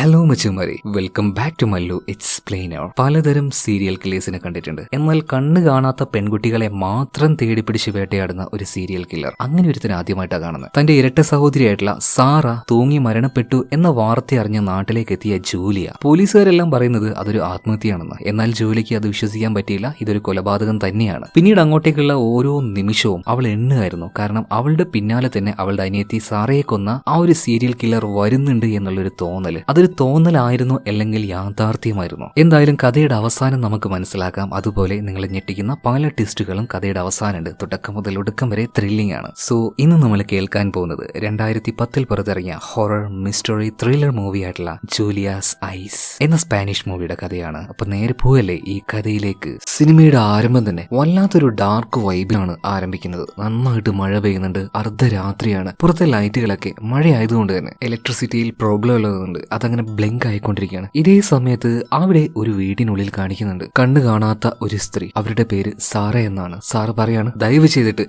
Hello മച്ചുമാരി, welcome back to Mallu explainer. പലതരം serial കില്ലേഴ്സിനെ കണ്ടിട്ടുണ്ട്. എന്നാൽ കണ്ണ് കാണാത്ത പെൺകുട്ടികളെ മാത്രം തേടിപ്പിടിച്ച് വേട്ടയാടുന്ന ഒരു സീരിയൽ കില്ലർ അങ്ങനെ ഒരുത്തിന് ആദ്യമായിട്ടാണ് കാണുന്നത്. തന്റെ ഇരട്ട സഹോദരിയായിട്ടുള്ള സാറ തൂങ്ങി മരണപ്പെട്ടു എന്ന വാർത്ത അറിഞ്ഞ നാട്ടിലേക്ക് എത്തിയ ജൂലിയ. പോലീസുകാരെല്ലാം പറയുന്നത് അതൊരു ആത്മഹത്യയാണെന്ന്. എന്നാൽ ജൂലിക്ക് അത് വിശ്വസിക്കാൻ പറ്റിയില്ല. ഇതൊരു കൊലപാതകം തന്നെയാണ്. പിന്നീട് അങ്ങോട്ടേക്കുള്ള ഓരോ നിമിഷവും അവൾ എണ്ണുകയായിരുന്നു. കാരണം അവളുടെ പിന്നാലെ തന്നെ അവളുടെ അനിയത്തി സാറയെ കൊന്ന ആ ഒരു സീരിയൽ കില്ലർ വരുന്നുണ്ട് എന്നുള്ളൊരു തോന്നല്. അതൊരു തോന്നലായിരുന്നു അല്ലെങ്കിൽ യാഥാർത്ഥ്യമായിരുന്നു. എന്തായാലും കഥയുടെ അവസാനം നമുക്ക് മനസ്സിലാക്കാം. അതുപോലെ നിങ്ങളെ ഞെട്ടിക്കുന്ന പല ട്വിസ്റ്റുകളും കഥയുടെ അവസാനമുണ്ട്. തുടക്കം മുതൽ ഒടുക്കം വരെ ത്രില്ലിംഗ് ആണ്. സോ ഇന്ന് നമ്മൾ കേൾക്കാൻ പോകുന്നത് 2010 പുറത്തിറങ്ങിയ ഹൊറർ മിസ്റ്ററി ത്രില്ലർ മൂവി ആയിട്ടുള്ള ജൂലിയാസ് ഐസ് എന്ന സ്പാനിഷ് മൂവിയുടെ കഥയാണ്. അപ്പൊ നേരെ പോവല്ലേ ഈ കഥയിലേക്ക്. സിനിമയുടെ ആരംഭം തന്നെ വല്ലാത്തൊരു ഡാർക്ക് വൈബിലാണ് ആരംഭിക്കുന്നത്. നന്നായിട്ട് മഴ പെയ്യുന്നുണ്ട്. അർദ്ധരാത്രിയാണ്. പുറത്തെ ലൈറ്റുകളൊക്കെ മഴയായതുകൊണ്ട് തന്നെ ഇലക്ട്രിസിറ്റിയിൽ പ്രോബ്ലം ഉള്ളതുകൊണ്ട് അതങ്ങനെ ബ്ലിങ്ക് ആയിക്കൊണ്ടിരിക്കുകയാണ്. ഇതേ സമയത്ത് അവിടെ ഒരു വീടിനുള്ളിൽ കാണിക്കുന്നുണ്ട് കണ്ണു കാണാത്ത ഒരു സ്ത്രീ. അവരുടെ പേര് സാറ എന്നാണ്. സാറ പറയാണ്, ദയവ്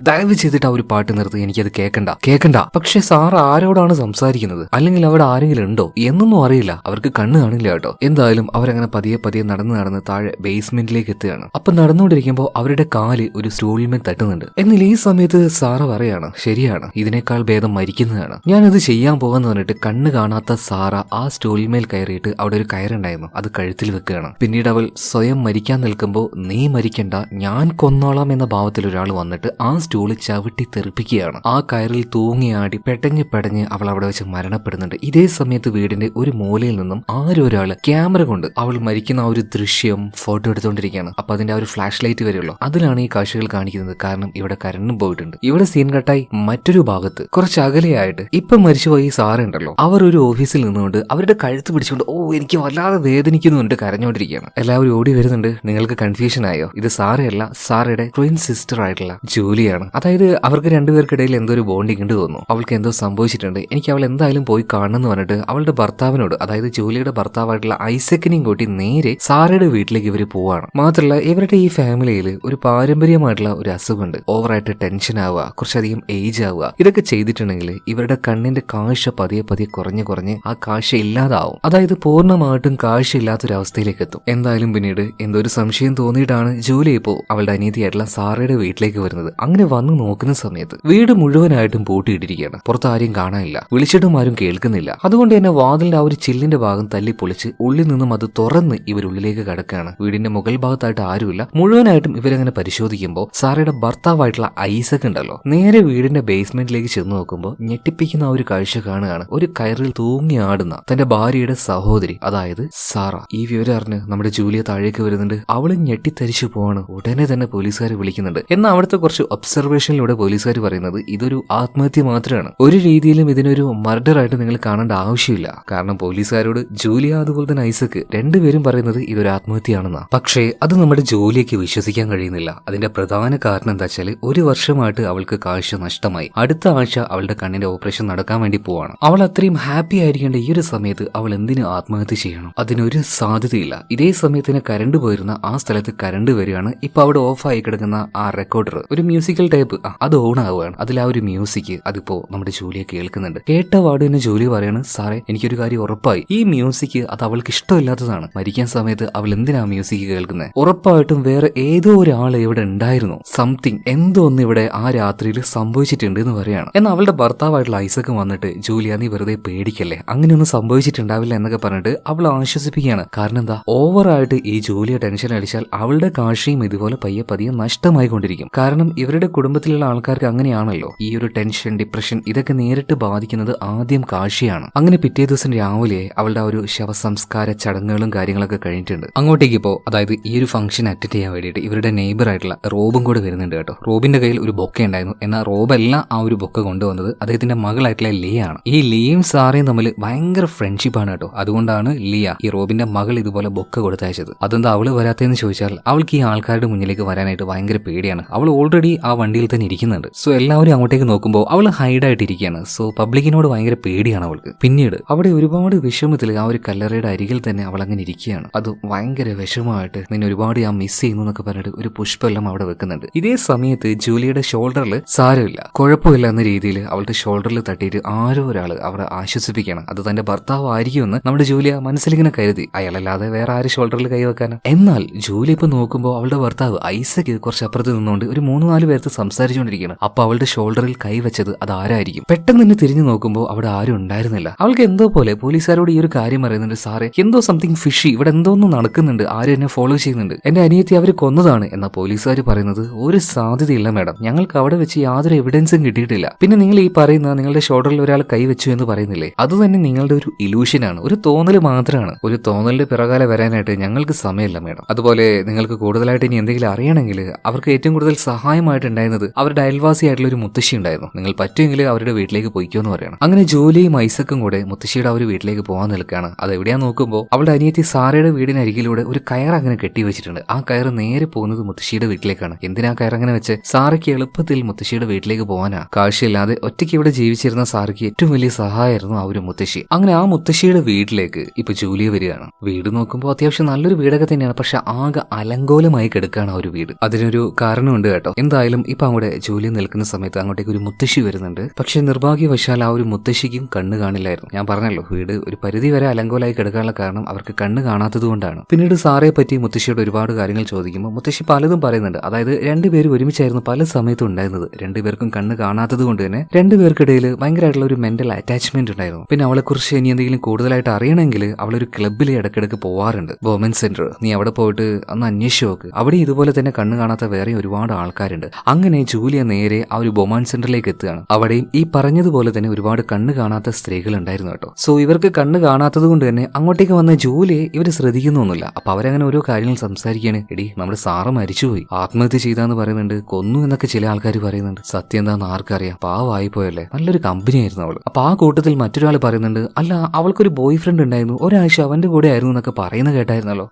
ചെയ്തിട്ട് ആ ഒരു പാട്ട് നിർത്തി, എനിക്കത് കേക്കണ്ട. പക്ഷെ സാറ ആരോടാണ് സംസാരിക്കുന്നത്, അല്ലെങ്കിൽ അവിടെ ആരെങ്കിലും ഉണ്ടോ എന്നൊന്നും അറിയില്ല. അവർക്ക് കണ്ണ് കാണില്ല കേട്ടോ. എന്തായാലും അവരങ്ങനെ പതിയെ നടന്ന് താഴെ ബേസ്മെന്റിലേക്ക് എത്തുകയാണ്. അപ്പൊ നടന്നുകൊണ്ടിരിക്കുമ്പോൾ അവരുടെ കാല് ഒരു സ്റ്റൂളിന്മേൽ തട്ടുന്നുണ്ട്. എന്നാൽ ഈ സമയത്ത് സാറ പറയാണ്, ശരിയാണ്, ഇതിനേക്കാൾ ഭേദം മരിക്കുന്നതാണ്. ഞാനത് ചെയ്യാൻ പോകാന്ന് പറഞ്ഞിട്ട് കണ്ണ് കാണാത്ത സാറ ആ സ്റ്റൂളിന്മേൽ കയറിയിട്ട് അവിടെ ഒരു കയറുണ്ടായിരുന്നു, അത് കഴുത്തിൽ വെക്കുകയാണ്. പിന്നീട് അവൾ സ്വയം മരിക്കാൻ നിൽക്കുമ്പോൾ, നീ മരിക്കണ്ട, ഞാൻ കൊന്നോളാം എന്ന ഭാവത്തിൽ ഒരാൾ വന്നിട്ട് ആ സ്റ്റൂള് ചവിട്ടി തെറിപ്പിക്കുകയാണ്. ആ കയറിൽ തൂങ്ങിയാടി പെടഞ്ഞ് അവൾ അവിടെ വെച്ച് മരണപ്പെടുന്നുണ്ട്. ഇതേ സമയത്ത് വീടിന്റെ ഒരു മൂലയിൽ നിന്നും ആരൊരാള് ക്യാമറ കൊണ്ട് അവൾ മരിക്കുന്ന ആ ഒരു ദൃശ്യം ഫോട്ടോ എടുത്തുകൊണ്ടിരിക്കുകയാണ്. അപ്പൊ അതിന്റെ ആ ഒരു ഫ്ലാഷ് ലൈറ്റ് വരുമല്ലോ, അതിലാണ് ഈ കാഴ്ചകൾ കാണിക്കുന്നത്. കാരണം ഇവിടെ കരണ്ടും പോയിട്ടുണ്ട്. ഇവിടെ സീൻ കട്ടായി മറ്റൊരു ഭാഗത്ത് കുറച്ച് അകലെയായിട്ട് ഇപ്പൊ മരിച്ചുപോയി സാറ ഉണ്ടല്ലോ, അവർ ഒരു ഓഫീസിൽ നിന്നുകൊണ്ട് അവരുടെ കഴുത്ത് പിടിച്ചുകൊണ്ട് എനിക്ക് വല്ലാതെ വേദനിക്കുന്നുണ്ട് കരഞ്ഞോണ്ടിരിക്കുകയാണ്. എല്ലാവരും ഓടി വരുന്നുണ്ട്. നിങ്ങൾക്ക് കൺഫ്യൂഷൻ ആയോ? ഇത് സാറയല്ല, സാറയുടെ ട്വിൻ സിസ്റ്റർ ആയിട്ടുള്ള ജൂലിയാണ്. അതായത് അവർക്ക് രണ്ടുപേർക്കിടയിൽ എന്തോ ഒരു ബോണ്ടിങ് ഉണ്ട് തോന്നുന്നു. അവൾക്ക് എന്തോ സംഭവിച്ചിട്ടുണ്ട്. എനിക്ക് അവൾ എന്തായാലും പോയി കാണണമെന്ന് പറഞ്ഞിട്ട് അവളുടെ ഭർത്താവിനോട്, അതായത് ജൂലിയുടെ ഭർത്താവായിട്ടുള്ള ഐസക്കിനെയും കൂട്ടി നേരെ സാറയുടെ വീട്ടിലേക്ക് ഇവർ പോവാണ്. മാത്രമല്ല ഇവരുടെ ഈ ഫാമിലിയിൽ ഒരു പാരമ്പര്യമായിട്ടുള്ള ഒരു അസുഖമുണ്ട്. ഓവറായിട്ട് ടെൻഷൻ ആവുക, കുറച്ചധികം ഏജ് ആവുക. ഇതൊക്കെ ചെയ്തിട്ടുണ്ടെങ്കിൽ ഇവരുടെ കണ്ണിന്റെ കാഴ്ച പതിയെ കുറഞ്ഞ് ആ കാഴ്ച ഇല്ലാതാവും. അതായത് പൂർണ്ണമായിട്ടും കാഴ്ചയില്ലാത്തൊരവസ്ഥയിലേക്ക് എത്തും. എന്തായാലും പിന്നീട് എന്തോ ഒരു സംശയം തോന്നിയിട്ടാണ് ജൂലി ഇപ്പോ അവളുടെ അനിയത്തിയായിട്ടുള്ള സാറയുടെ വീട്ടിലേക്ക് വരുന്നത്. അങ്ങനെ വന്ന് നോക്കുന്ന സമയത്ത് വീട് മുഴുവനായിട്ടും പൂട്ടിയിട്ടിരിക്കുകയാണ്. പുറത്ത് ആരെയും കാണാനില്ല. വിളിച്ചിട്ടും ആരും കേൾക്കുന്നില്ല. അതുകൊണ്ട് തന്നെ വാതിലിന്റെ ആ ഒരു ചില്ലിന്റെ ഭാഗം തല്ലി പൊളിച്ച് ഉള്ളിൽ നിന്നും അത് തുറന്ന് ഇവരുള്ളിലേക്ക് കടക്കുകയാണ്. വീടിന്റെ മുകൾ ഭാഗത്തായിട്ട് ആരുമില്ല. മുഴുവനായിട്ടും ഇവരങ്ങനെ പരിശോധിക്കുമ്പോൾ സാറയുടെ ഭർത്താവായിട്ടുള്ള ഐസക് ഉണ്ടല്ലോ, നേരെ വീടിന്റെ ബേസ്മെന്റിലേക്ക് ചെന്ന് നോക്കുമ്പോൾ ഞെട്ടിപ്പിക്കുന്ന ആ ഒരു കാഴ്ച കാണുകയാണ്. ഒരു കയറിൽ തൂങ്ങി ആടുന്ന തന്റെ ഭാര്യയുടെ സഹോദരി, അതായത് സാറ. ഈ വിവരം അറിഞ്ഞ് നമ്മുടെ ജൂലിയ താഴേക്ക് വരുന്നുണ്ട്. അവള് ഞെട്ടിത്തരിച്ചു പോവാണ്. ഉടനെ തന്നെ പോലീസുകാർ വിളിക്കുന്നുണ്ട്. എന്നാൽ അവിടുത്തെ കുറച്ച് ഒബ്സർവേഷനിലൂടെ പോലീസുകാർ പറയുന്നത് ഇതൊരു ആത്മഹത്യ മാത്രമാണ്. ഒരു രീതിയിലും ഇതിനൊരു മർഡർ ആയിട്ട് നിങ്ങൾ കാണേണ്ട ആവശ്യമില്ല. കാരണം പോലീസുകാരോട് ജൂലിയ അതുപോലെ തന്നെ ഐസക് രണ്ടുപേരും പറയുന്നത് ഇതൊരു ആത്മഹത്യയാണെന്നാ. പക്ഷേ അത് നമ്മുടെ ജൂലിയക്ക് വിശ്വസിക്കാൻ കഴിയുന്നില്ല. അതിന്റെ പ്രധാന കാരണം എന്താ വെച്ചാൽ, ഒരു വർഷമായിട്ട് അവൾക്ക് കാഴ്ച നഷ്ടമായി. അടുത്ത ആഴ്ച അവളുടെ കണ്ണിന്റെ ഓപ്പറേഷൻ നടക്കാൻ വേണ്ടി പോവാണ്. അവൾ അത്രയും ഹാപ്പി ആയിരിക്കേണ്ട ഈ ഒരു സമയത്ത് അവൾ എന്തിനു ആത്മഹത്യ ചെയ്യണം? അതിനൊരു സാധ്യതയില്ല. ഇതേ സമയത്തിന് കരണ്ട് പോയിരുന്ന ആ സ്ഥലത്ത് കരണ്ട് വരികയാണ്. ഇപ്പൊ അവിടെ ഓഫായി കിടക്കുന്ന ആ റെക്കോർഡർ, ഒരു മ്യൂസിക്കൽ ടൈപ്പ്, അത് ഓൺ ആവുകയാണ്. അതിൽ ആ ഒരു മ്യൂസിക് അതിപ്പോ നമ്മുടെ ജൂലിയെ കേൾക്കുന്നുണ്ട്. കേട്ട പാട് തന്നെ ജൂലി പറയാണ്, സാറേ എനിക്കൊരു കാര്യം ഉറപ്പായി, ഈ മ്യൂസിക് അത് അവൾക്ക് ഇഷ്ടമില്ലാത്തതാണ്. മരിക്കാൻ സമയത്ത് അവൾ എന്തിനാ മ്യൂസിക് കേൾക്കുന്നത്? ഉറപ്പായിട്ടും വേറെ ഏതോ ഒരാൾ ഇവിടെ ഉണ്ടായിരുന്നു. സംതിങ് എന്തോ ഒന്ന് ഇവിടെ ആ രാത്രിയിൽ സംഭവിച്ചിട്ടുണ്ട് എന്ന് പറയാണ്. എന്നാൽ അവളുടെ ഭർത്താവായിട്ടുള്ള ഐസക് വന്നിട്ട്, ജൂലിയ നീ വെറുതെ പേടിക്കല്ലേ, അങ്ങനെയൊന്നും സംഭവിച്ചിട്ടുണ്ടാവില്ല എന്നൊക്കെ പറഞ്ഞിട്ട് അവൾ ആശ്വസിപ്പിക്കുകയാണ്. കാരണം എന്താ, ഓവറായിട്ട് ഈ ജൂലിയ ടെൻഷൻ അടിച്ചാൽ അവളുടെ കാഴ്ചയും ഇതുപോലെ പതിയെ നഷ്ടമായി കൊണ്ടിരിക്കും. കാരണം ഇവരുടെ കുടുംബത്തിലുള്ള ആൾക്കാർക്ക് അങ്ങനെയാണല്ലോ, ഈ ഒരു ടെൻഷൻ, ഡിപ്രഷൻ ഇതൊക്കെ നേരിട്ട് ബാധിക്കുന്നത് ആദ്യം കാഴ്ചയാണ്. അങ്ങനെ പിറ്റേ ദിവസം രാവിലെ അവളുടെ ആ ഒരു ശവസംസ്കാര ചടങ്ങുകളും കാര്യങ്ങളൊക്കെ കഴിഞ്ഞിട്ടുണ്ട്. അങ്ങോട്ടേക്ക് ഇപ്പോ, അതായത് ഈ ഒരു ഫംഗ്ഷൻ അറ്റൻഡ് ചെയ്യാൻ വേണ്ടിയിട്ട് ഇവരുടെ നെയ്ബർ ആയിട്ടുള്ള റോബും കൂടെ വരുന്നുണ്ട് കേട്ടോ. റോബിന്റെ കയ്യിൽ ഒരു ബൊക്ക ഉണ്ടായിരുന്നു. എന്നാൽ റോബല്ല ആ ഒരു ബൊക്ക കൊണ്ടുവന്നത് അദ്ദേഹത്തിന്റെ മകളായിട്ടുള്ള ലിയാണ്. ഈ ലിയയും സാറയും തമ്മിൽ ഭയങ്കര ഫ്രണ്ട്ഷിപ്പാണ് കേട്ടോ. അതുകൊണ്ടാണ് ലിയ ഈ റോബിന്റെ മകൾ ഇതുപോലെ ബൊക്ക കൊടുത്തയച്ചത്. അതെന്താ അവള് വരാത്തതെന്ന് ചോദിച്ചാൽ, അവൾക്ക് ഈ ആൾക്കാരുടെ മുന്നിലേക്ക് വരാനായിട്ട് ഭയങ്കര പേടിയാണ്. അവൾ ഓൾറെഡി ആ വണ്ടിയിൽ തന്നെ ഇരിക്കുന്നുണ്ട്. സോ എല്ലാവരും അങ്ങോട്ടേക്ക് നോക്കുമ്പോൾ അവൾ ഹൈഡായിട്ട് ഇരിക്കുകയാണ്. സോ പബ്ലിക്കിനോട് ഭയങ്കര പേടിയാണ് അവൾക്ക്. പിന്നീട് അവിടെ ഒരുപാട് വിഷമത്തിൽ ആ ഒരു കല്ലറയുടെ അരികിൽ തന്നെ അവൾ അങ്ങനെ ഇരിക്കുകയാണ്. അത് ഭയങ്കര വിഷമമായിട്ട്, നിന്നെ ഒരുപാട് ഞാൻ മിസ് ചെയ്യുന്നു എന്നൊക്കെ പറഞ്ഞിട്ട് ഒരു പുഷ്പമെല്ലാം അവിടെ വെക്കുന്നുണ്ട്. ഇതേ സമയത്ത് ജൂലിയുടെ ഷോൾഡറിൽ സാരമില്ല, കുഴപ്പമില്ല എന്ന രീതിയിൽ അവളുടെ ഷോൾഡറിൽ തട്ടിയിട്ട് ആരോ ഒരാൾ അവിടെ ആശ്വസിപ്പിക്കണം. അത് തന്റെ ഭർത്താവായ ആയിരിക്കുമെന്ന് നമ്മുടെ ജൂലിയ മനസ്സിലിങ്ങനെ കരുതി. അയാളല്ലാതെ വേറെ ആര് ഷോൾഡറിൽ കൈവെക്കാനാ? എന്നാൽ ജൂലി ഇപ്പൊ നോക്കുമ്പോൾ അവളുടെ ഭർത്താവ് ഐസക് കുറച്ച് അപ്പുറത്ത് നിന്നുകൊണ്ട് ഒരു 3-4 പേർക്ക് സംസാരിച്ചുകൊണ്ടിരിക്കുകയാണ്. അപ്പൊ അവളുടെ ഷോൾഡറിൽ കൈവച്ചത് അത് ആരായിരിക്കും? പെട്ടെന്ന് തന്നെ തിരിഞ്ഞു നോക്കുമ്പോൾ അവിടെ ആരും ഉണ്ടായിരുന്നില്ല. അവൾക്ക് എന്തോ പോലെ പോലീസുകാരോട് ഈ ഒരു കാര്യം പറയുന്നുണ്ട്. സാറേ, എന്തോ സംതിങ് ഫിഷി, ഇവിടെ എന്തോ ഒന്നും നടക്കുന്നുണ്ട്, ആരും എന്നെ ഫോളോ ചെയ്യുന്നുണ്ട്, എന്റെ അനിയത്തി അവർ കൊന്നതാണ്. എന്നാ പോലീസുകാർ പറയുന്നത് ഒരു സാധ്യതയില്ല മാഡം, ഞങ്ങൾക്ക് അവിടെ വെച്ച് യാതൊരു എവിഡൻസും കിട്ടിയിട്ടില്ല. പിന്നെ നിങ്ങൾ ഈ പറയുന്ന നിങ്ങളുടെ ഷോൾഡറിൽ ഒരാൾ കൈവച്ചു എന്ന് പറയുന്നില്ലേ, അത് തന്നെ നിങ്ങളുടെ ഒരു ഇലൂഷനാണ്, ഒരു തോന്നൽ മാത്രമാണ്. ഒരു തോന്നലിന്റെ പിറകാലെ വരാനായിട്ട് ഞങ്ങൾക്ക് സമയമില്ല മാഡം. അതുപോലെ നിങ്ങൾക്ക് കൂടുതലായിട്ട് ഇനി എന്തെങ്കിലും അറിയണമെങ്കിൽ അവർക്ക് ഏറ്റവും കൂടുതൽ സഹായമായിട്ടുണ്ടായിരുന്നത് അവരുടെ അയൽവാസിയായിട്ടുള്ള ഒരു മുത്തശ്ശി ഉണ്ടായിരുന്നു. നിങ്ങൾ പറ്റുമെങ്കിൽ അവരുടെ വീട്ടിലേക്ക് പോയിക്കോ എന്ന് പറയണം. അങ്ങനെ ജോലിയും ഐസക്കും കൂടെ മുത്തശ്ശിയുടെ ആ ഒരു വീട്ടിലേക്ക് പോകാൻ നിൽക്കുകയാണ്. അത് എവിടെയാ നോക്കുമ്പോൾ അവളുടെ അനിയത്തി സാറയുടെ വീടിനരികിലൂടെ ഒരു കയർ അങ്ങനെ കെട്ടി വെച്ചിട്ടുണ്ട്. ആ കയർ നേരെ പോകുന്നത് മുത്തശ്ശിയുടെ വീട്ടിലേക്കാണ്. എന്തിനാ കയർ അങ്ങനെ വെച്ച്? സാറയ്ക്ക് എളുപ്പത്തിൽ മുത്തശ്ശിയുടെ വീട്ടിലേക്ക് പോകാനാ. കാശില്ലാതെ ഒറ്റയ്ക്ക് ഇവിടെ ജീവിച്ചിരുന്ന സാറയ്ക്ക് ഏറ്റവും വലിയ സഹായമായിരുന്നു ആ ഒരു മുത്തശ്ശി. അങ്ങനെ ആ മുത്തശ്ശിയുടെ വീട്ടിലേക്ക് ഇപ്പൊ ജൂലിയ വരികയാണ്. വീട് നോക്കുമ്പോൾ അത്യാവശ്യം നല്ലൊരു വീടൊക്കെ തന്നെയാണ്. പക്ഷെ ആകെ അലങ്കോലമായി കിടക്കുകയാണ് ആ ഒരു വീട്. അതിനൊരു കാരണമുണ്ട് കേട്ടോ. എന്തായാലും ഇപ്പൊ അങ്ങോട്ട് ജൂലിയ നിൽക്കുന്ന സമയത്ത് അങ്ങോട്ടേക്ക് ഒരു മുത്തശ്ശി വരുന്നുണ്ട്. പക്ഷെ നിർഭാഗ്യവശാൽ ആ ഒരു മുത്തശ്ശിക്കും കണ്ണ് കാണില്ലായിരുന്നു. ഞാൻ പറഞ്ഞല്ലോ, വീട് ഒരു പരിധി വരെ അലങ്കോലായി കിടക്കാനുള്ള കാരണം അവർക്ക് കണ്ണ് കാണാത്തത് കൊണ്ടാണ്. പിന്നീട് സാറയെ പറ്റി മുത്തശ്ശിയോട് ഒരുപാട് കാര്യങ്ങൾ ചോദിക്കുമ്പോൾ മുത്തശ്ശി പലതും പറയുന്നുണ്ട്. അതായത് രണ്ടുപേരും ഒരുമിച്ചായിരുന്നു പല സമയത്തും ഉണ്ടായിരുന്നത്. രണ്ടുപേർക്കും കണ്ണ് കാണാത്തത് കൊണ്ട് തന്നെ രണ്ടുപേർക്കിടയിൽ ഭയങ്കരമായിട്ടുള്ള ഒരു മെന്റൽ അറ്റാച്ച്മെന്റ് ഉണ്ടായിരുന്നു. പിന്നെ അവളെക്കുറിച്ച് ഇനി എന്തെങ്കിലും കൂടുതലായിട്ട് അറിയണമെങ്കിൽ അവളൊരു ക്ലബ്ബിൽ ഇടയ്ക്കിടയ്ക്ക് പോവാറുണ്ട്, വുമൻ സെന്റർ. നീ അവിടെ പോയിട്ട് ഒന്ന് അന്വേഷിച്ച് നോക്ക്, അവിടെ ഇതുപോലെ തന്നെ കണ്ണ് കാണാത്ത വേറെ ഒരുപാട് ആൾക്കാരുണ്ട്. അങ്ങനെ ജൂലിയ നേരെ ആ ഒരു വുമൻ സെന്ററിലേക്ക് എത്തുകയാണ്. അവിടെയും ഈ പറഞ്ഞതുപോലെ തന്നെ ഒരുപാട് കണ്ണ് കാണാത്ത സ്ത്രീകൾ ഉണ്ടായിരുന്നു കേട്ടോ. സോ ഇവർക്ക് കണ്ണ് കാണാത്തത് കൊണ്ട് തന്നെ അങ്ങോട്ടേക്ക് വന്ന ജൂലിയെ ഇവർ ശ്രദ്ധിക്കുന്നൊന്നുമില്ല. അപ്പൊ അവരങ്ങനെ ഓരോ കാര്യങ്ങൾ സംസാരിക്കുകയാണ്. എടി, നമ്മുടെ സാറ് മരിച്ചുപോയി, ആത്മഹത്യ ചെയ്താന്ന് പറയുന്നുണ്ട്, കൊന്നു എന്നൊക്കെ ചില ആൾക്കാർ പറയുന്നുണ്ട്. സത്യം എന്താന്ന് ആർക്കറിയാം, പാവമായി പോയല്ലേ, നല്ലൊരു കമ്പനി ആയിരുന്നു അവള്. അപ്പൊ ആ കൂട്ടത്തിൽ മറ്റൊരാൾ പറയുന്നുണ്ട്, അല്ല അവൾക്കൊരു ബോയ് ഫ്രണ്ട് ഉണ്ടായിരുന്നു, ഒരാഴ്ച അവന്റെ കൂടെ ആയിരുന്നു എന്നൊക്കെ പറയുന്ന കേട്ടായിരുന്നല്ലോ.